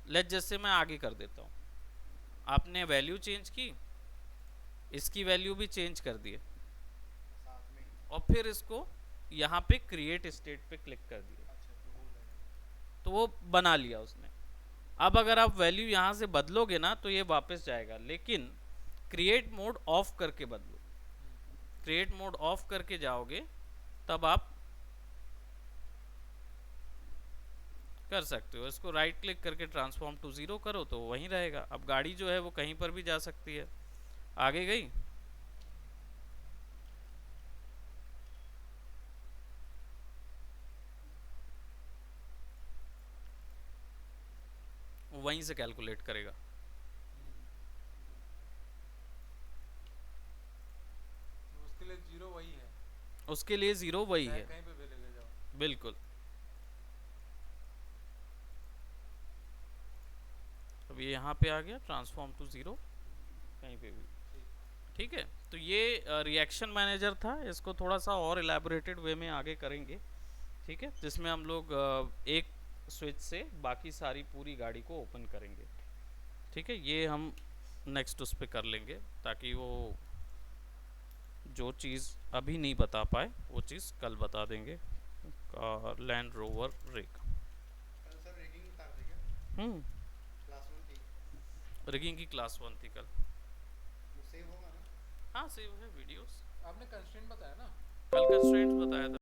Speaker 1: लेट जैसे मैं आगे कर देता हूँ, आपने वैल्यू चेंज की, इसकी वैल्यू भी चेंज कर दिए,
Speaker 2: साथ में।
Speaker 1: और फिर इसको यहाँ पे क्रिएट स्टेट पे क्लिक कर दिया,
Speaker 2: अच्छा, तो हो जाएगा।
Speaker 1: तो वो बना लिया उसने। अब अगर आप वैल्यू यहाँ से बदलोगे ना तो ये वापस जाएगा, लेकिन क्रिएट मोड ऑफ करके बदलो। क्रिएट मोड ऑफ करके जाओगे तब आप कर सकते हो। इसको राइट क्लिक करके ट्रांसफॉर्म टू 0 करो तो वहीं रहेगा। अब गाड़ी जो है वो कहीं पर भी जा सकती है, आगे गई, वहीं से कैलकुलेट करेगा।
Speaker 4: उसके लिए 0 वही है,
Speaker 1: उसके लिए 0 वही
Speaker 4: चाहे
Speaker 1: है,
Speaker 4: कहीं पे भी ले जाओ।
Speaker 1: बिल्कुल। अब ये यहाँ पे आ गया ट्रांसफॉर्म टू 0 कहीं पे भी, ठीक है। तो ये रिएक्शन मैनेजर था, इसको थोड़ा सा और इलेबोरेटेड वे में आगे करेंगे, ठीक है, जिसमें हम लोग एक स्विच से बाकी सारी पूरी गाड़ी को ओपन करेंगे, ठीक है। ये हम नेक्स्ट उस पर कर लेंगे, ताकि वो जो चीज़ अभी नहीं बता पाए वो चीज़ कल बता देंगे। लैंड रोवर रिग,
Speaker 2: कल सर रिगिंग उतार दे क्या? क्लास 1 थी।
Speaker 1: रिगिंग की क्लास 1 थी कल।
Speaker 2: वो सेव होगा ना?
Speaker 1: हाँ, सेव है वीडियोस।
Speaker 4: आपने कंस्ट्रेंट बताया ना?
Speaker 1: कल कंस्ट्रेंट्स बताया था।